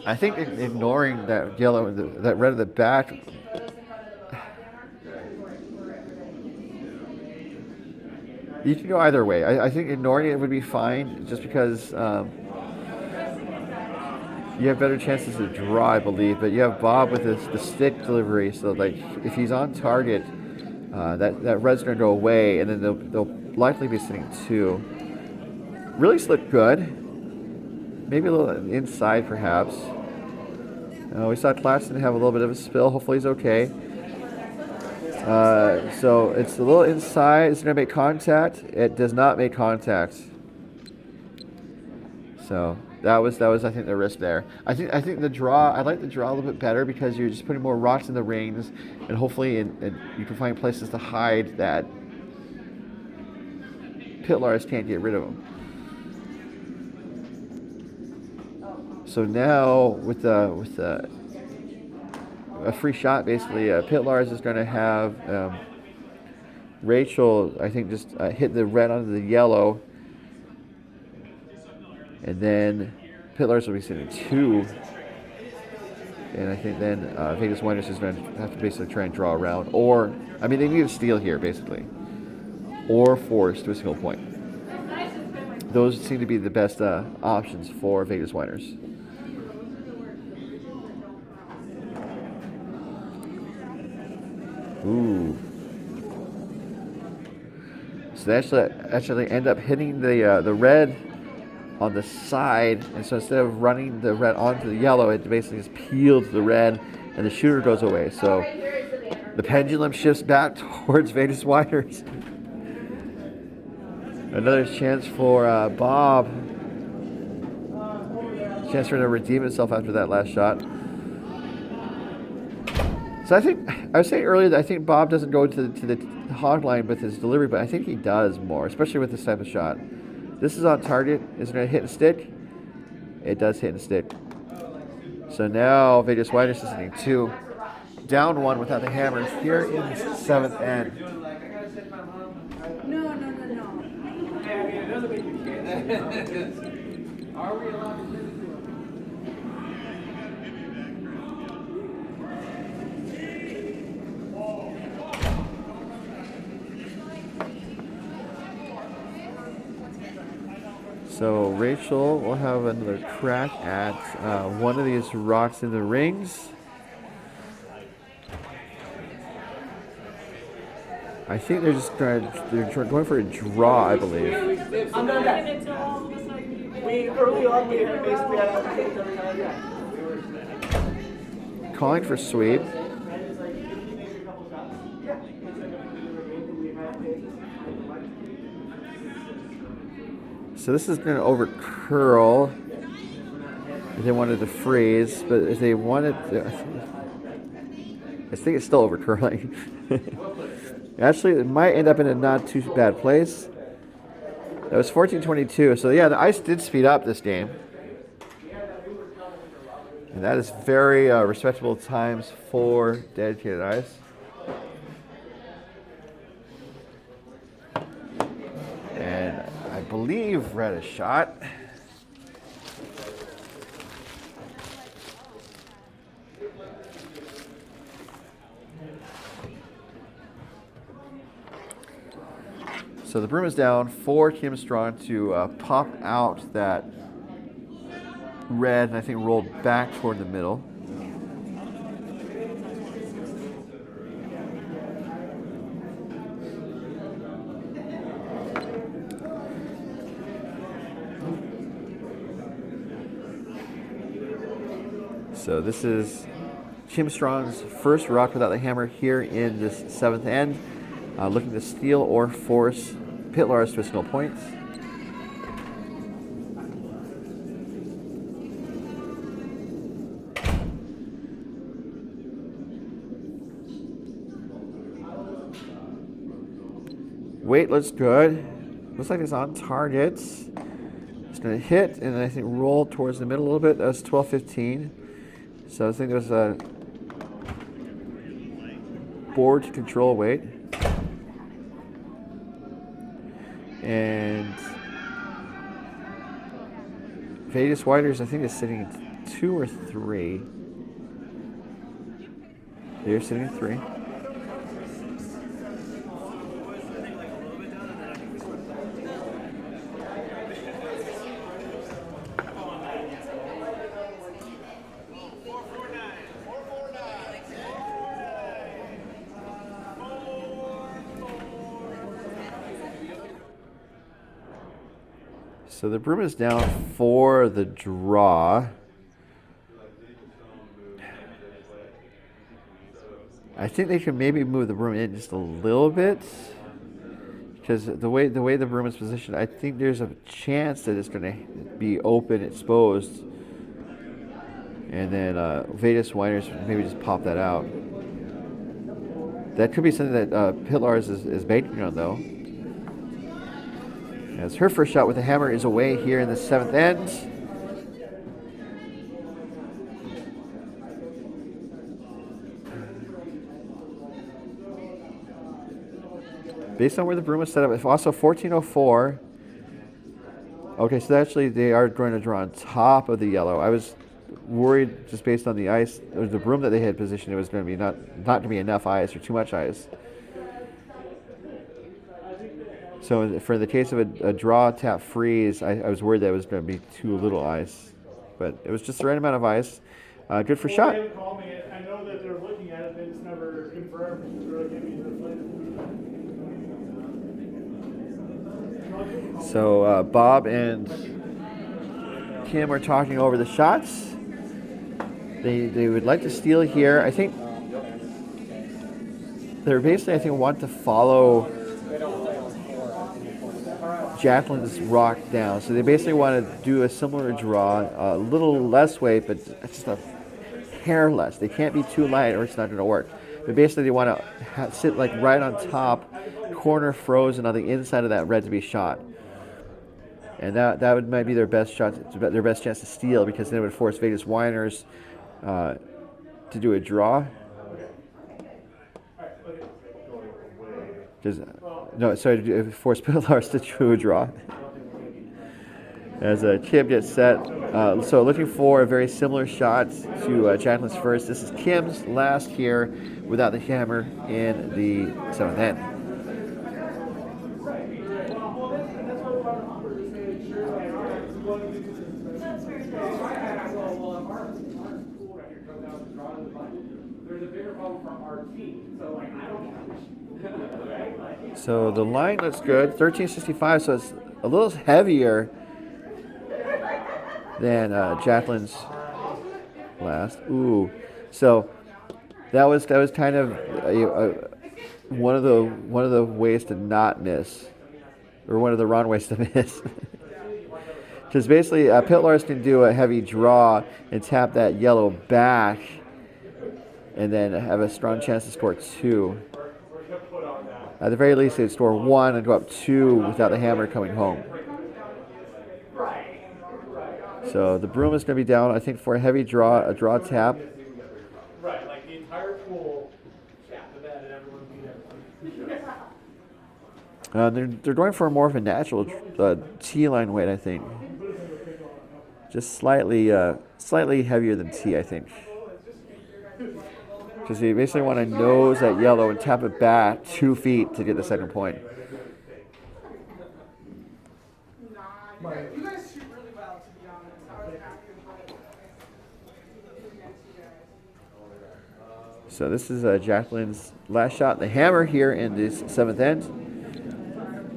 I think ignoring that yellow and that red at the back. You can go either way. I think ignoring it would be fine, just because you have better chances to draw, I believe. But you have Bob with the stick delivery, so like if he's on target, that red's going to go away, and then they'll likely be sitting 2. Really slipped good. Maybe a little inside, perhaps. We saw Claxton have a little bit of a spill. Hopefully he's okay. So it's a little inside. It's going to make contact. It does not make contact. So that was I think the risk there. I think the draw. I like the draw a little bit better because you're just putting more rocks in the rings, and hopefully you can find places to hide that Pytlarz can't get rid of him. So now with a free shot, basically, Pytlarz is going to have Rachel, I think, just hit the red onto the yellow, and then Pytlarz will be sitting 2. And I think then Vegas Winers is going to have to basically try and draw around, or I mean, they need a steal here, basically, or force to a single point. Those seem to be the best options for Vegas Winers. Ooh. So they actually end up hitting the red on the side, and so instead of running the red onto the yellow, it basically just peels the red, and the shooter goes away. So the pendulum shifts back towards Vegas Winers. Another chance for Bob. Chance for him to redeem himself after that last shot. So I was saying earlier that I think Bob doesn't go to the hog line with his delivery, but I think he does more, especially with this type of shot. This is on target. Is it going to hit and stick? It does hit and stick. So now Vegas Winers is hitting 2. Down 1 without the hammer here in the 7th end. No. Hey, I mean, it doesn't make you can't. Are we allowed to do this? So Rachel will have another crack at one of these rocks in the rings. I think they're just they're going for a draw, I believe. I'm not that. We early on we had basically had our Calling for sweep. So this is going to over curl. If they wanted to freeze, but if they wanted to, I think it's still over curling. Actually, it might end up in a not too bad place. That was 14:22. So yeah, the ice did speed up this game. And that is very respectable times for dedicated ice. And I believe red is shot. So the broom is down for Kim Strong to pop out that red, and I think rolled back toward the middle. So this is Kim Strong's first rock without the hammer here in this 7th end. Looking to steal or force Pytlarz to a single points. Weight looks good. Looks like it's on target. It's going to hit and I think roll towards the middle a little bit. That was 12-15. So I think there's a board to control weight. And Vegas Winers, I think, is sitting at 2 or 3. They're sitting at 3. So the broom is down for the draw. I think they can maybe move the broom in just a little bit, because the way the broom is positioned, I think there's a chance that it's going to be open, exposed, and then Vegas Winers maybe just pop that out. That could be something that Pytlarz is banking on, though. As her first shot with the hammer is away here in the 7th end. Based on where the broom is set up, it's also 1404. Okay, so actually they are going to draw on top of the yellow. I was worried just based on the ice, or the broom that they had positioned, it was going to be not going to be enough ice or too much ice. So for the case of a draw, tap, freeze, I was worried that it was going to be too little ice. But it was just the right amount of ice. Good for shot. They haven't called me. I know that they're looking at it, they just never confirmed. They're like, give me the play. So Bob and Kim are talking over the shots. They would like to steal here. I think they're basically, I think, want to follow Jacqueline's rock down. So they basically want to do a similar draw, a little less weight, but just a hair less. They can't be too light or it's not going to work. But basically they want to sit like right on top, corner frozen on the inside of that red to be shot. And that might be their best shot, their best chance to steal, because then it would force Vegas Winers to do a draw. Sorry, force Pytlarz to do a draw. As Kim gets set. So looking for a very similar shot to Jacqueline's first. This is Kim's last here without the hammer in the 7th end. So the line looks good, 1365, so it's a little heavier than Jacqueline's last. Ooh, so that was kind of one of the ways to not miss, or one of the wrong ways to miss. Because basically, Pytlarz can do a heavy draw and tap that yellow back, and then have a strong chance to score 2. At the very least, they'd score 1 and go up 2 without the hammer coming home. So the broom is going to be down, I think, for a heavy draw, a draw tap. Right, like the entire pool, the bed, and everyone be there. They're going for more of a natural T-line weight, I think. Just slightly heavier than T, I think. Because you basically want to nose that yellow and tap it back 2 feet to get the second point. You guys shoot really well, to be honest. I was happy with it. So this is Jacqueline's last shot, the hammer here in this 7th end.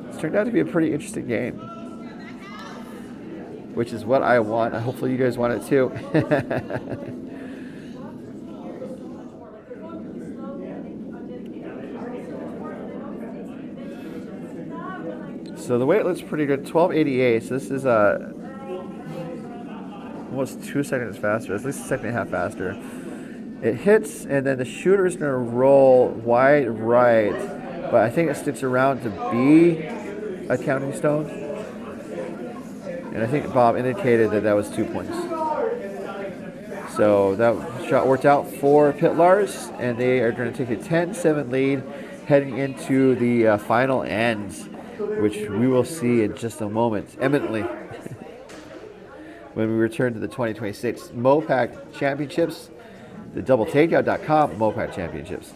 It's turned out to be a pretty interesting game, which is what I want. Hopefully you guys want it too. So the weight looks pretty good, 1288. So this is almost 2 seconds faster, at least a second and a half faster. It hits, and then the shooter is going to roll wide right, but I think it sticks around to be a counting stone. And I think Bob indicated that was 2 points. So that shot worked out for Pytlarz, and they are going to take a 10-7 lead heading into the final ends, which we will see in just a moment, imminently, when we return to the 2026 MoPac Championships, the doubletakeout.com MoPac Championships.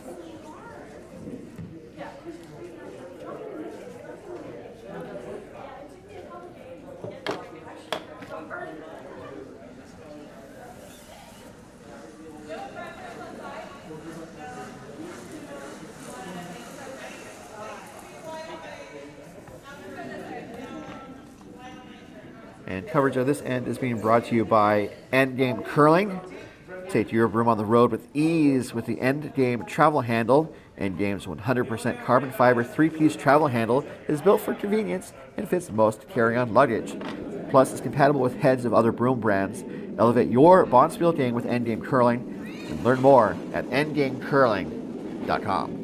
And coverage of this end is being brought to you by Endgame Curling. Take your broom on the road with ease with the Endgame travel handle. Endgame's 100% carbon fiber 3-piece travel handle is built for convenience and fits most carry-on luggage. Plus, it's compatible with heads of other broom brands. Elevate your Bonspiel game with Endgame Curling, and learn more at endgamecurling.com.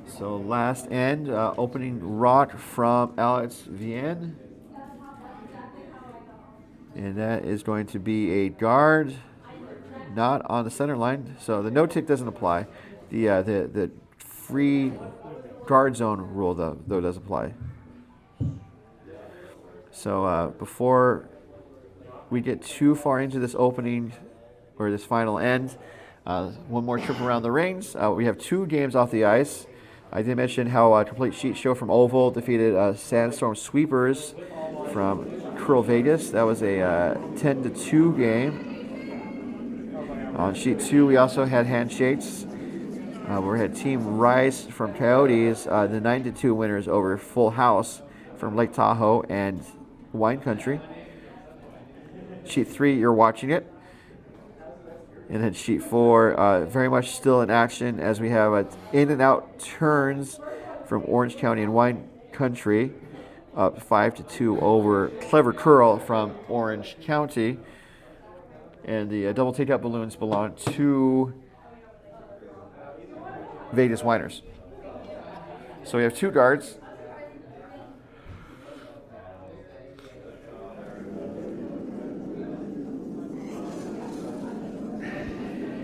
So last end, opening rock from Alex Vienne. And that is going to be a guard, not on the center line. So the no tick doesn't apply. The free guard zone rule though does apply. So before we get too far into this opening or this final end, one more trip around the rings. We have 2 games off the ice. I did mention how Complete Sheet Show from Oval defeated Sandstorm Sweepers from CurlVegas. That was a 10-2 game. On sheet 2, we also had handshakes. We had Team Rice from Coyotes, the 9-2 winners over Full House from Lake Tahoe and Wine Country. Sheet 3, you're watching it. And then sheet 4, very much still in action as we have in and out turns from Orange County and Wine Country, up 5-2 over Clever Curl from Orange County. And the double takeout balloons belong to Vegas Winers. So we have 2 guards.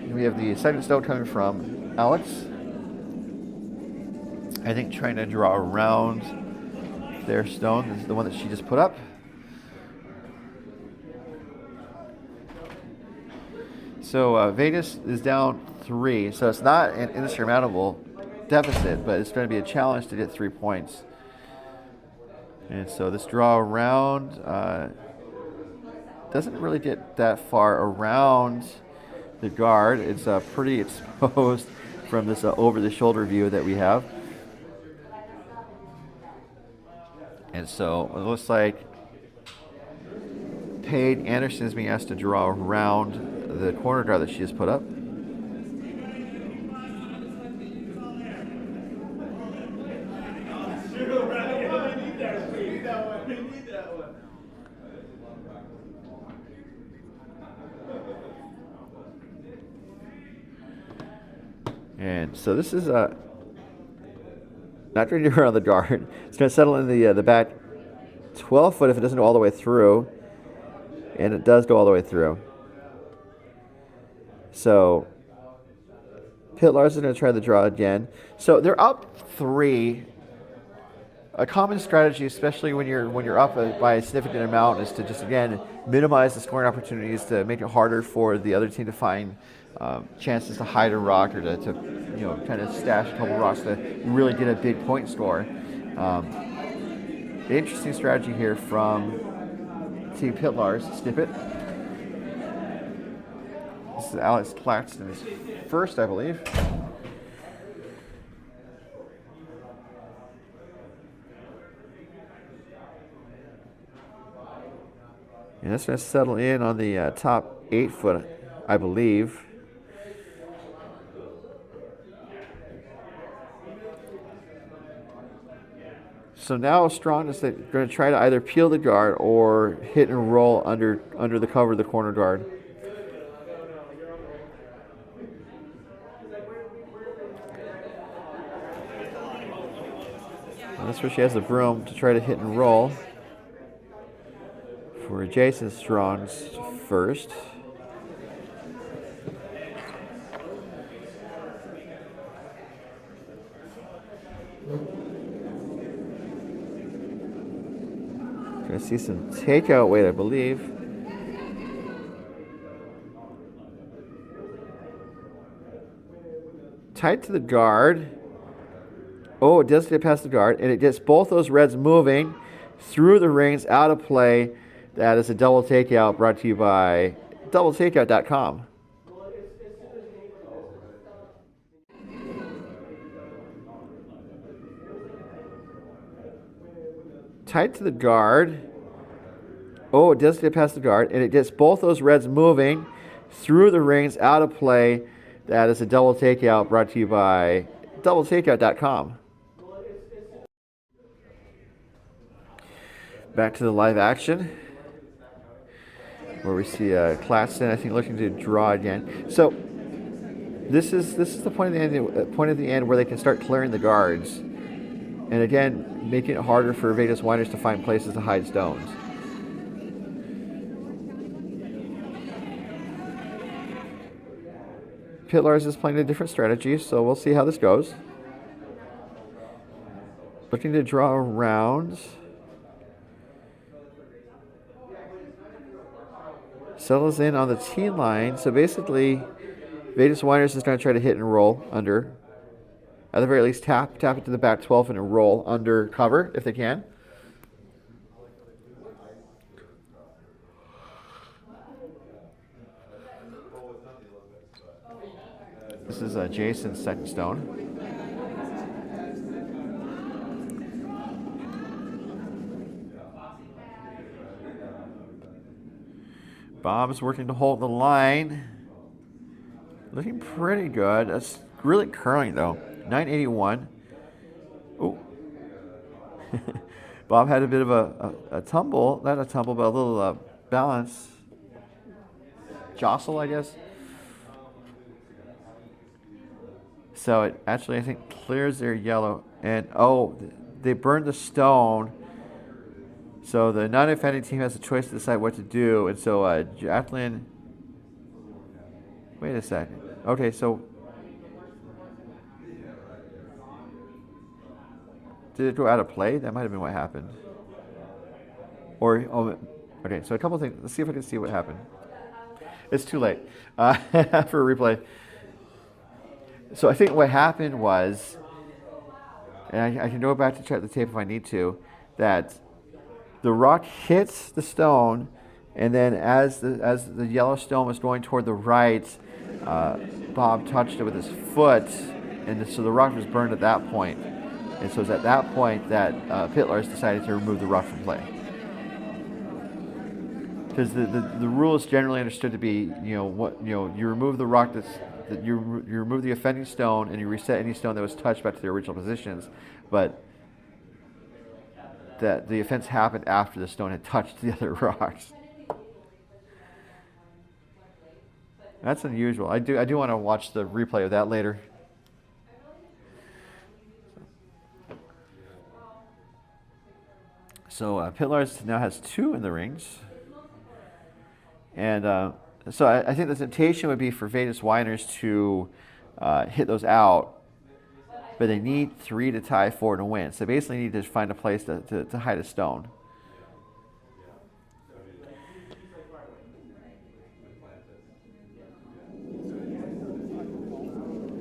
We have the second stone coming from Alex. I think trying to draw around their stone. This is the one that she just put up. So Vegas is down 3. So it's not an insurmountable deficit, but it's going to be a challenge to get 3 points. And so this draw around doesn't really get that far around the guard. It's pretty exposed from this over-the-shoulder view that we have. And so it looks like Paige Anderson is being asked to draw around the corner guard that she just put up. And so this is not going to do around the guard. It's going to settle in the back 12 foot if it doesn't go all the way through. And it does go all the way through. So Pytlarz is going to try the draw again. So they're up 3. A common strategy, especially when you're up by a significant amount, is to just again minimize the scoring opportunities to make it harder for the other team to find chances to hide a rock or to kind of stash a couple rocks to really get a big point score. The interesting strategy here from Team Pytlarz, skip it. This is Alex Claxton's first, I believe. And that's going to settle in on the top 8 foot, I believe. So now Strong is going to try to either peel the guard or hit and roll under the cover of the corner guard. And that's where she has the broom to try to hit and roll for Jason Strong's first. Gonna see some takeout weight, I believe. Tight to the guard. Oh, it does get past the guard, and it gets both those reds moving through the rings, out of play. That is a double takeout brought to you by doubletakeout.com. Tight to the guard. Oh, it does get past the guard, and it gets both those reds moving through the rings, out of play. That is a double takeout brought to you by doubletakeout.com. Back to the live action, where we see Claxton, I think, looking to draw again. So This is the point at the end where they can start clearing the guards, and again making it harder for Vegas Winers to find places to hide stones. Pytlarz is playing a different strategy, so we'll see how this goes. Looking to draw around. Settles in on the tee line. So basically, Vegas Winers is going to try to hit and roll under. At the very least, tap it to the back 12 and roll under cover if they can. This is Jason's second stone. Bob's working to hold the line. Looking pretty good. That's really curling though. 981. Oh. Bob had a bit of a tumble. Not a tumble, but a little balance. Jostle, I guess. So it actually, I think, clears their yellow. And, oh, they burned the stone. So the non-offending team has a choice to decide what to do. And so Jacqueline... Wait a second. Okay, so... Did it go out of play? That might have been what happened. Or, oh, okay, so a couple of things. Let's see if I can see what happened. It's too late for a replay. So I think what happened was, and I can go back to check the tape if I need to, that the rock hits the stone, and then as the yellow stone was going toward the right, Bob touched it with his foot, and so the rock was burned at that point. And so it was at that point that Pytlarz decided to remove the rock from play. Because the rule is generally understood to be, you remove the rock you remove the offending stone and you reset any stone that was touched back to their original positions, but that the offense happened after the stone had touched the other rocks. That's unusual. I do want to watch the replay of that later. So Pytlarz now has 2 in the rings. And so I think the temptation would be for Vegas Winers to hit those out, but they need 3 to tie, 4 to win. So they basically need to find a place to hide a stone.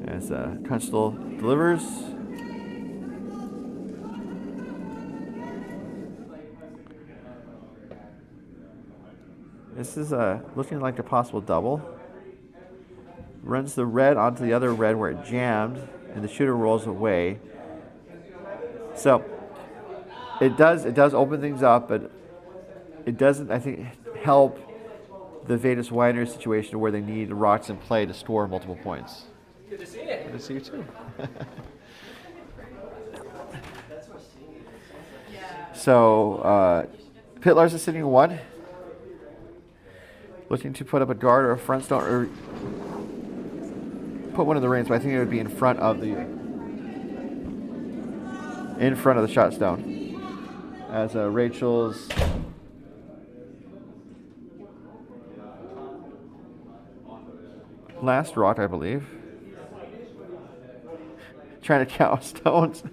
As Tunstall delivers. This is looking like a possible double. Runs the red onto the other red where it jammed, and the shooter rolls away. So it does open things up, but it doesn't, I think, help the Vegas Winers situation where they need rocks in play to score multiple points. Good to see you. Good to see you too. So Pytlarz is sitting 1. Looking to put up a guard or a front stone, or put one of the rings, but I think it would be in front of the shot stone. As Rachel's last rock, I believe. Trying to count stones.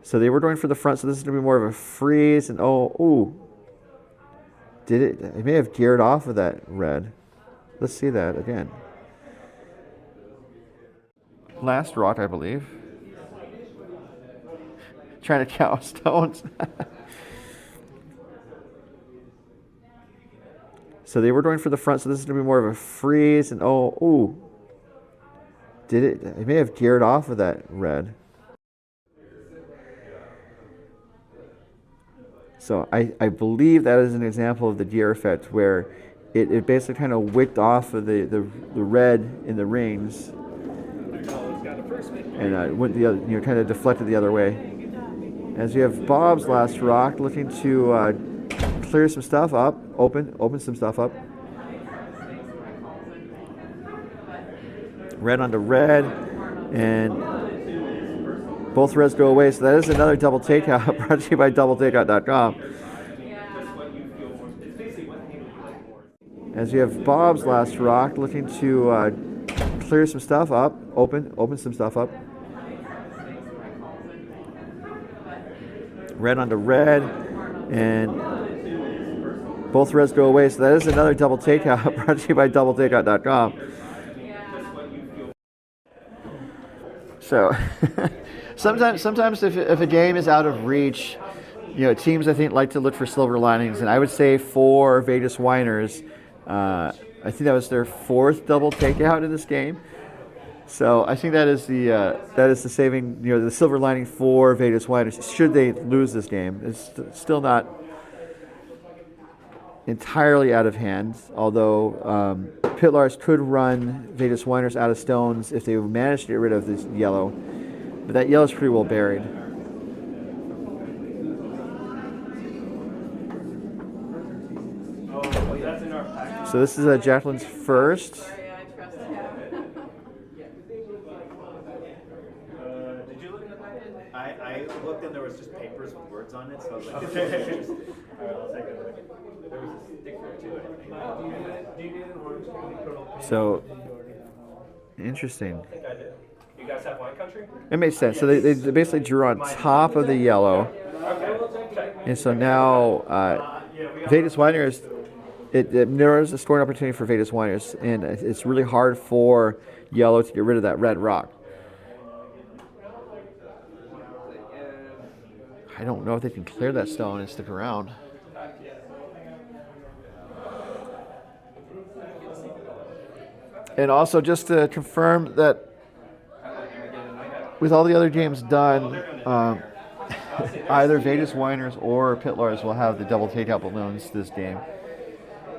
So they were going for the front, so this is going to be more of a freeze. And did it may have geared off of that red. Let's see that again. Last rock, I believe. Trying to count stones. So they were going for the front, so this is going to be more of a freeze. And did it may have geared off of that red. So I believe that is an example of the gear effect where it basically kind of wicked off of the red in the rings and went the other, kind of deflected the other way. As we have Bob's last rock looking to clear some stuff up, open some stuff up. Red onto red, and both reds go away. So that is another double takeout brought to you by doubletakeout.com. As you have Bob's last rock, looking to clear some stuff up, open some stuff up. Red onto red, and both reds go away. So that is another double takeout brought to you by doubletakeout.com. So sometimes if a game is out of reach, teams I think like to look for silver linings, and I would say for Vegas Winers, I think that was their 4th double takeout in this game. So I think that is the saving, the silver lining for Vegas Winers should they lose this game. It's still not entirely out of hand, although Pytlarz could run Vegas Winers out of stones if they manage to get rid of this yellow, but that yellow is pretty well buried. So this is Jacqueline's first. Did you look in the packet? I looked and there was just papers with words on it, so I was like, Okay. All right, I'll take a look. There was a sticker too, I think. Do you need an orange candy? So interesting. I think I did. You guys have wine country? It makes sense. So they basically drew on top of the yellow, Okay. and so now Vegas Winers. There is a scoring opportunity for Vegas Winers, and it's really hard for yellow to get rid of that red rock. I don't know if they can clear that stone and stick around. And also, just to confirm that with all the other games done, either Vegas Winers or Pytlarz will have the double takeout balloons this game.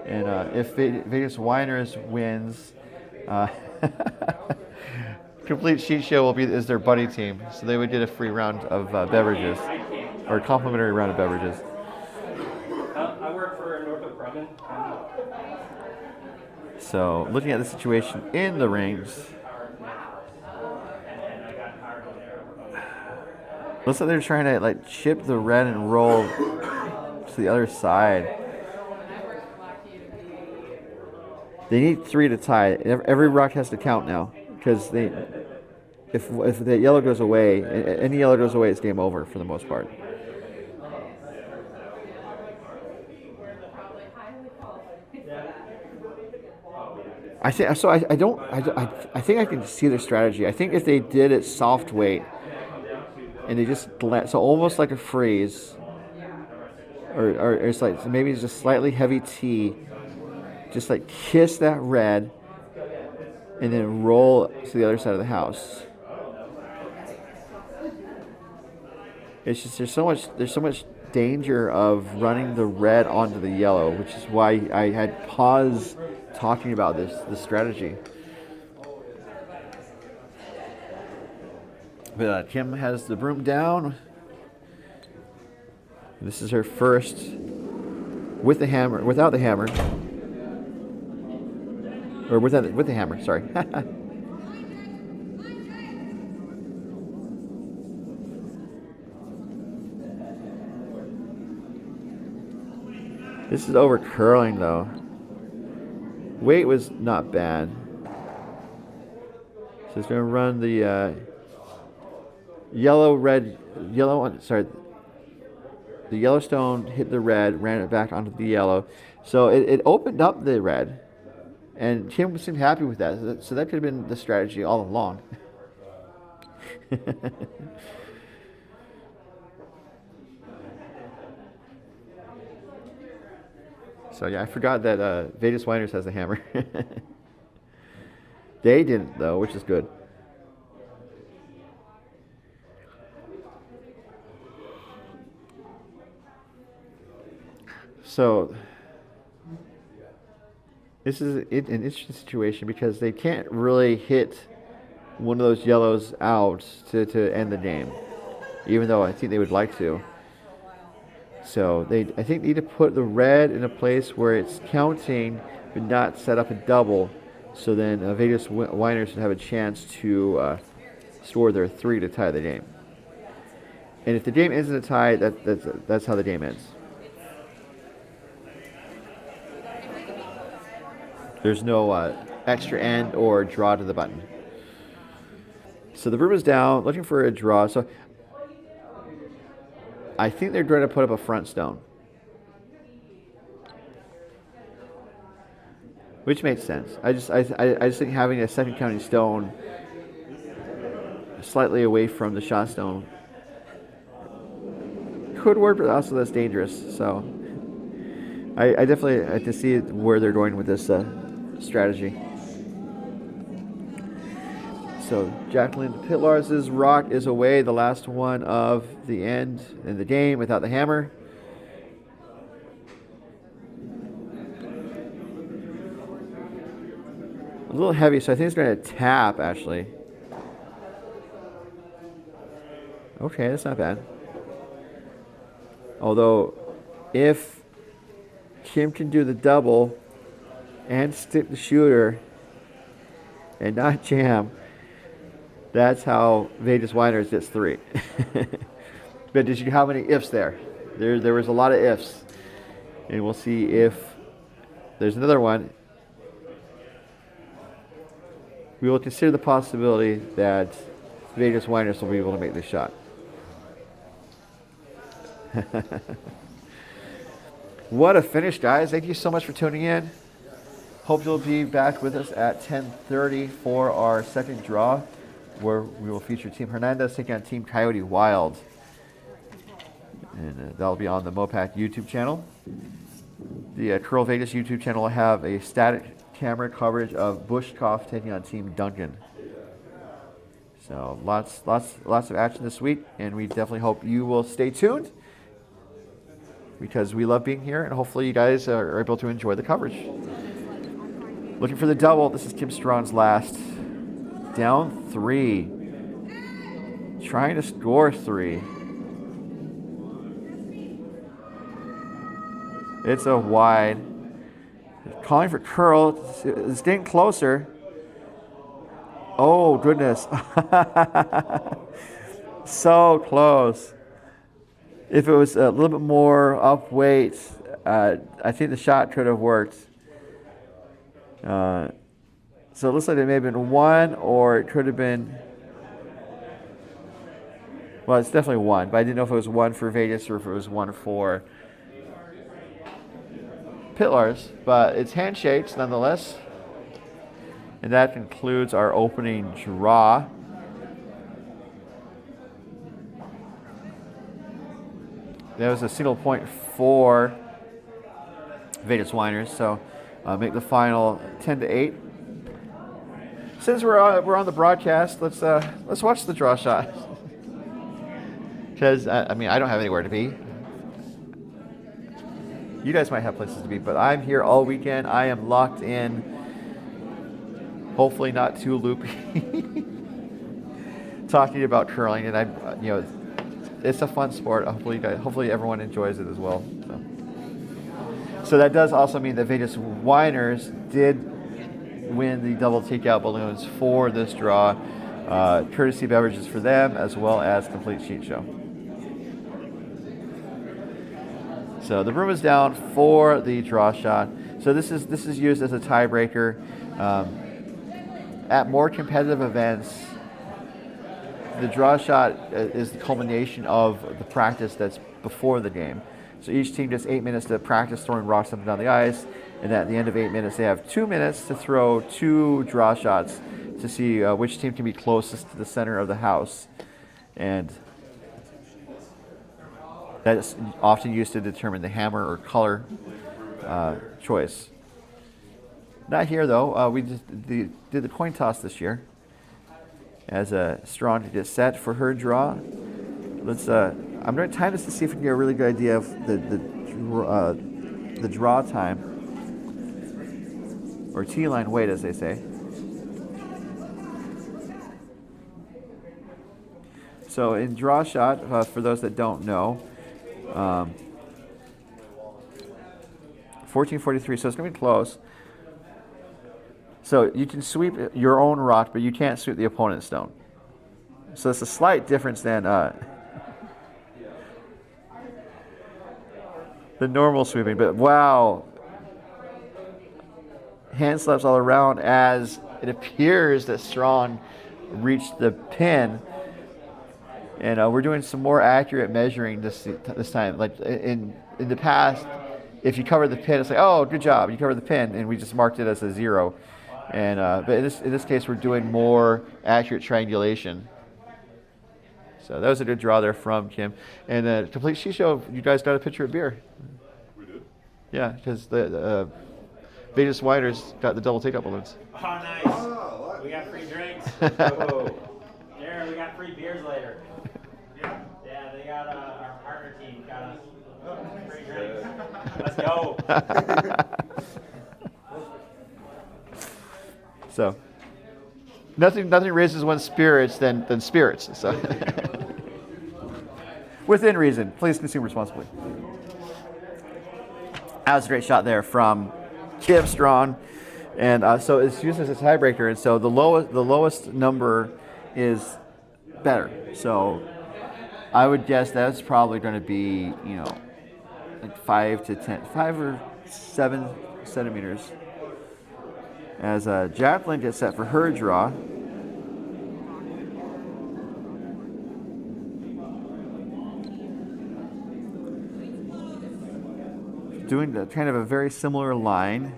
And if Vegas Winers wins, Complete Sheet Show is their buddy team. So they would get a free round of beverages, or a complimentary round of beverages. I work for Northrop Grumman. So looking at the situation in the rings, looks like they're trying to chip the red and roll to the other side. They need 3 to tie. Every rock has to count now, because if the yellow goes away, any yellow goes away, it's game over for the most part. I think so. I think I can see their strategy. I think if they did it soft weight, and they just so almost like a freeze, or it's maybe it's just slightly heavy tea. Just kiss that red, and then roll to the other side of the house. It's just there's so much danger of running the red onto the yellow, which is why I had paused talking about this strategy. But Kim has the broom down. This is her first with the hammer, without the hammer. Or with the hammer, sorry. This is over curling though. Weight was not bad. So it's going to run the the Yellowstone hit the red, ran it back onto the yellow. So it opened up the red. And Kim seemed happy with that. So that could have been the strategy all along. So yeah, I forgot that Vegas Winers has a hammer. They didn't though, which is good. So this is an interesting situation because they can't really hit one of those yellows out to end the game, even though I think they would like to. So I think need to put the red in a place where it's counting but not set up a double. So then Vegas Winers would have a chance to score their 3 to tie the game. And if the game isn't a tie, that's how the game ends. There's no extra end or draw to the button. So the room is down, looking for a draw. So I think they're going to put up a front stone, which makes sense. I just think having a second counting stone slightly away from the shot stone could work, but also that's dangerous. So I definitely like to see where they're going with this strategy. So Jacqueline Pytlarz's rock is away, the last one of the end in the game without the hammer. A little heavy, so I think it's going to tap, actually. Okay, that's not bad. Although, if Kim can do the double and stick the shooter and not jam, that's how Vegas Winers gets 3. But did you how many ifs there? There was a lot of ifs. And we'll see if there's another one. We will consider the possibility that Vegas Winers will be able to make this shot. What a finish, guys. Thank you so much for tuning in. Hope you'll be back with us at 10:30 for our second draw, where we will feature Team Hernandez taking on Team Coyote Wild. And that'll be on the MoPac YouTube channel. The CurlVegas YouTube channel will have a static camera coverage of Bushkoff taking on Team Duncan. So lots of action this week, and we definitely hope you will stay tuned, because we love being here, and hopefully you guys are able to enjoy the coverage. Looking for the double. This is Kim Strawn's last. Down 3. Trying to score 3. It's a wide. Calling for curl. It's getting closer. Oh, goodness. So close. If it was a little bit more up weight, I think the shot could have worked. So it looks like it may have been 1, or it could have been, well, it's definitely 1, but I didn't know if it was 1 for Vegas or if it was 1 for Pytlarz. But it's handshakes nonetheless. And that concludes our opening draw. That was a single point for Vegas Winers, so make the final 10-8. Since we're on the broadcast, let's watch the draw shot. Because I mean, I don't have anywhere to be. You guys might have places to be, but I'm here all weekend. I am locked in. Hopefully not too loopy. Talking about curling, and it's a fun sport. Hopefully everyone enjoys it as well. So that does also mean that Vegas Winers did win the double takeout balloons for this draw. Courtesy beverages for them, as well as complete sheet show. So the room is down for the draw shot. So this is used as a tiebreaker. At more competitive events, the draw shot is the culmination of the practice that's before the game. So each team gets 8 minutes to practice throwing rocks up and down the ice, and at the end of 8 minutes, they have 2 minutes to throw 2 draw shots to see which team can be closest to the center of the house. And that's often used to determine the hammer or color choice. Not here, though. We just did the coin toss this year as Strawn to get set for her draw. Let's. I'm going to time this to see if we can get a really good idea of the draw time, or T-line wait, as they say. So in draw shot, for those that don't know, 14:43. So it's going to be close. So you can sweep your own rock, but you can't sweep the opponent's stone. So it's a slight difference than the normal sweeping. But wow, hand slaps all around as it appears that Strawn reached the pin. And we're doing some more accurate measuring this time. Like in the past, if you cover the pin, it's like, oh, good job, you covered the pin, and we just marked it as a 0. And but in this case, we're doing more accurate triangulation. So that was a good draw there from Kim. And complete sheet show, you guys got a pitcher of beer. We did? Yeah, because the Vegas Winers got the double takeout balloons. Oh, nice. We got free drinks. Whoa. There, we got free beers later. Yeah. Yeah, they got our partner team got us free drinks. Let's go. So nothing raises one's spirits than spirits. So within reason, please consume responsibly. That was a great shot there from Kim Strawn, and so it's used as a tiebreaker, and so the lowest number is better. So I would guess that's probably going to be, you know, like 5 or 7 centimeters. As Jacqueline gets set for her draw. Doing kind of a very similar line.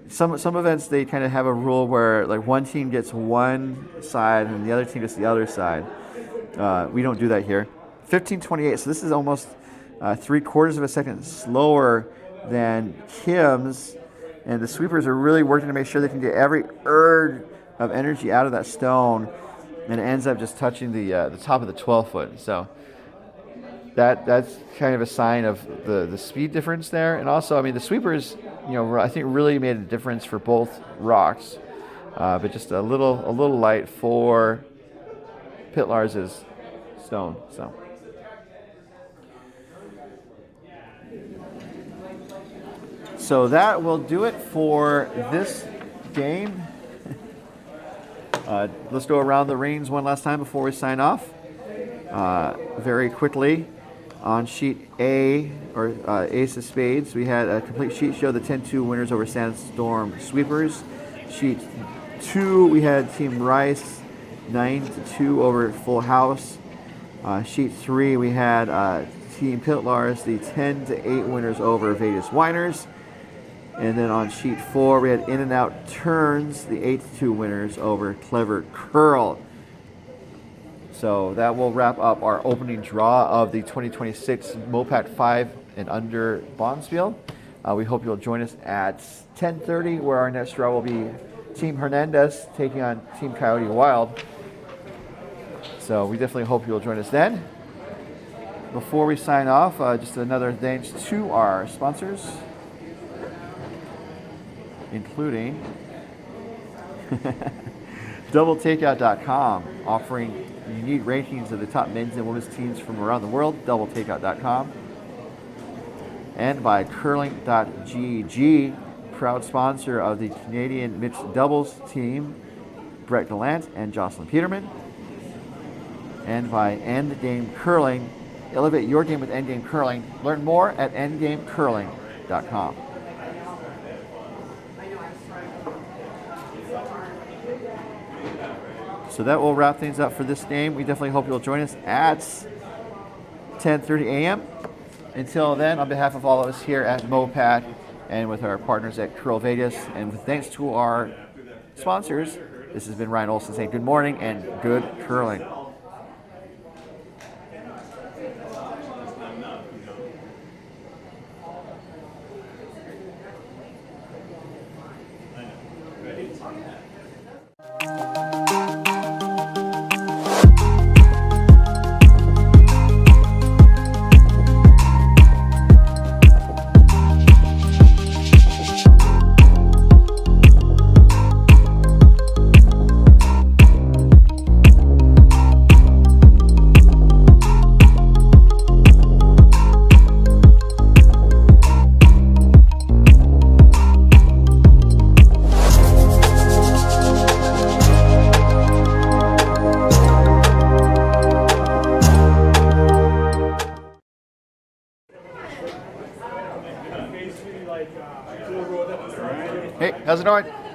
Some events, they kind of have a rule where like one team gets one side and the other team gets the other side. We don't do that here. 15:28, so this is almost 3/4 of a second slower than Kim's. And the sweepers are really working to make sure they can get every erg of energy out of that stone, and it ends up just touching the top of the 12-foot. So that's kind of a sign of the speed difference there. And also, I mean, the sweepers, you know, I think really made a difference for both rocks, but just a little light for Pytlarz's stone. So that will do it for this game. Let's go around the rings one last time before we sign off. Very quickly, on sheet A, or Ace of Spades, we had a complete sheet show the 10-2 winners over Sandstorm Sweepers. Sheet 2, we had Team Rice 9-2 over Full House. Sheet 3, we had Team Pytlarz, the 10-8 winners over Vegas Winers. And then on sheet 4, we had In and Out Turns, the 8-2 winners over Clever Curl. So that will wrap up our opening draw of the 2026 MoPac 5 and under Bonspiel. We hope you'll join us at 10:30, where our next draw will be Team Hernandez taking on Team Coyote Wild. So we definitely hope you'll join us then. Before we sign off, just another thanks to our sponsors, including DoubleTakeout.com, offering unique rankings of the top men's and women's teams from around the world, DoubleTakeout.com. And by Curling.gg, proud sponsor of the Canadian mixed doubles team, Brett Gallant and Jocelyn Peterman. And by Endgame Curling, elevate your game with Endgame Curling. Learn more at endgamecurling.com. So that will wrap things up for this game. We definitely hope you'll join us at 10:30 a.m. Until then, on behalf of all of us here at MoPac and with our partners at CurlVegas, and with thanks to our sponsors, this has been Ryan Olson saying good morning and good curling. How's it going?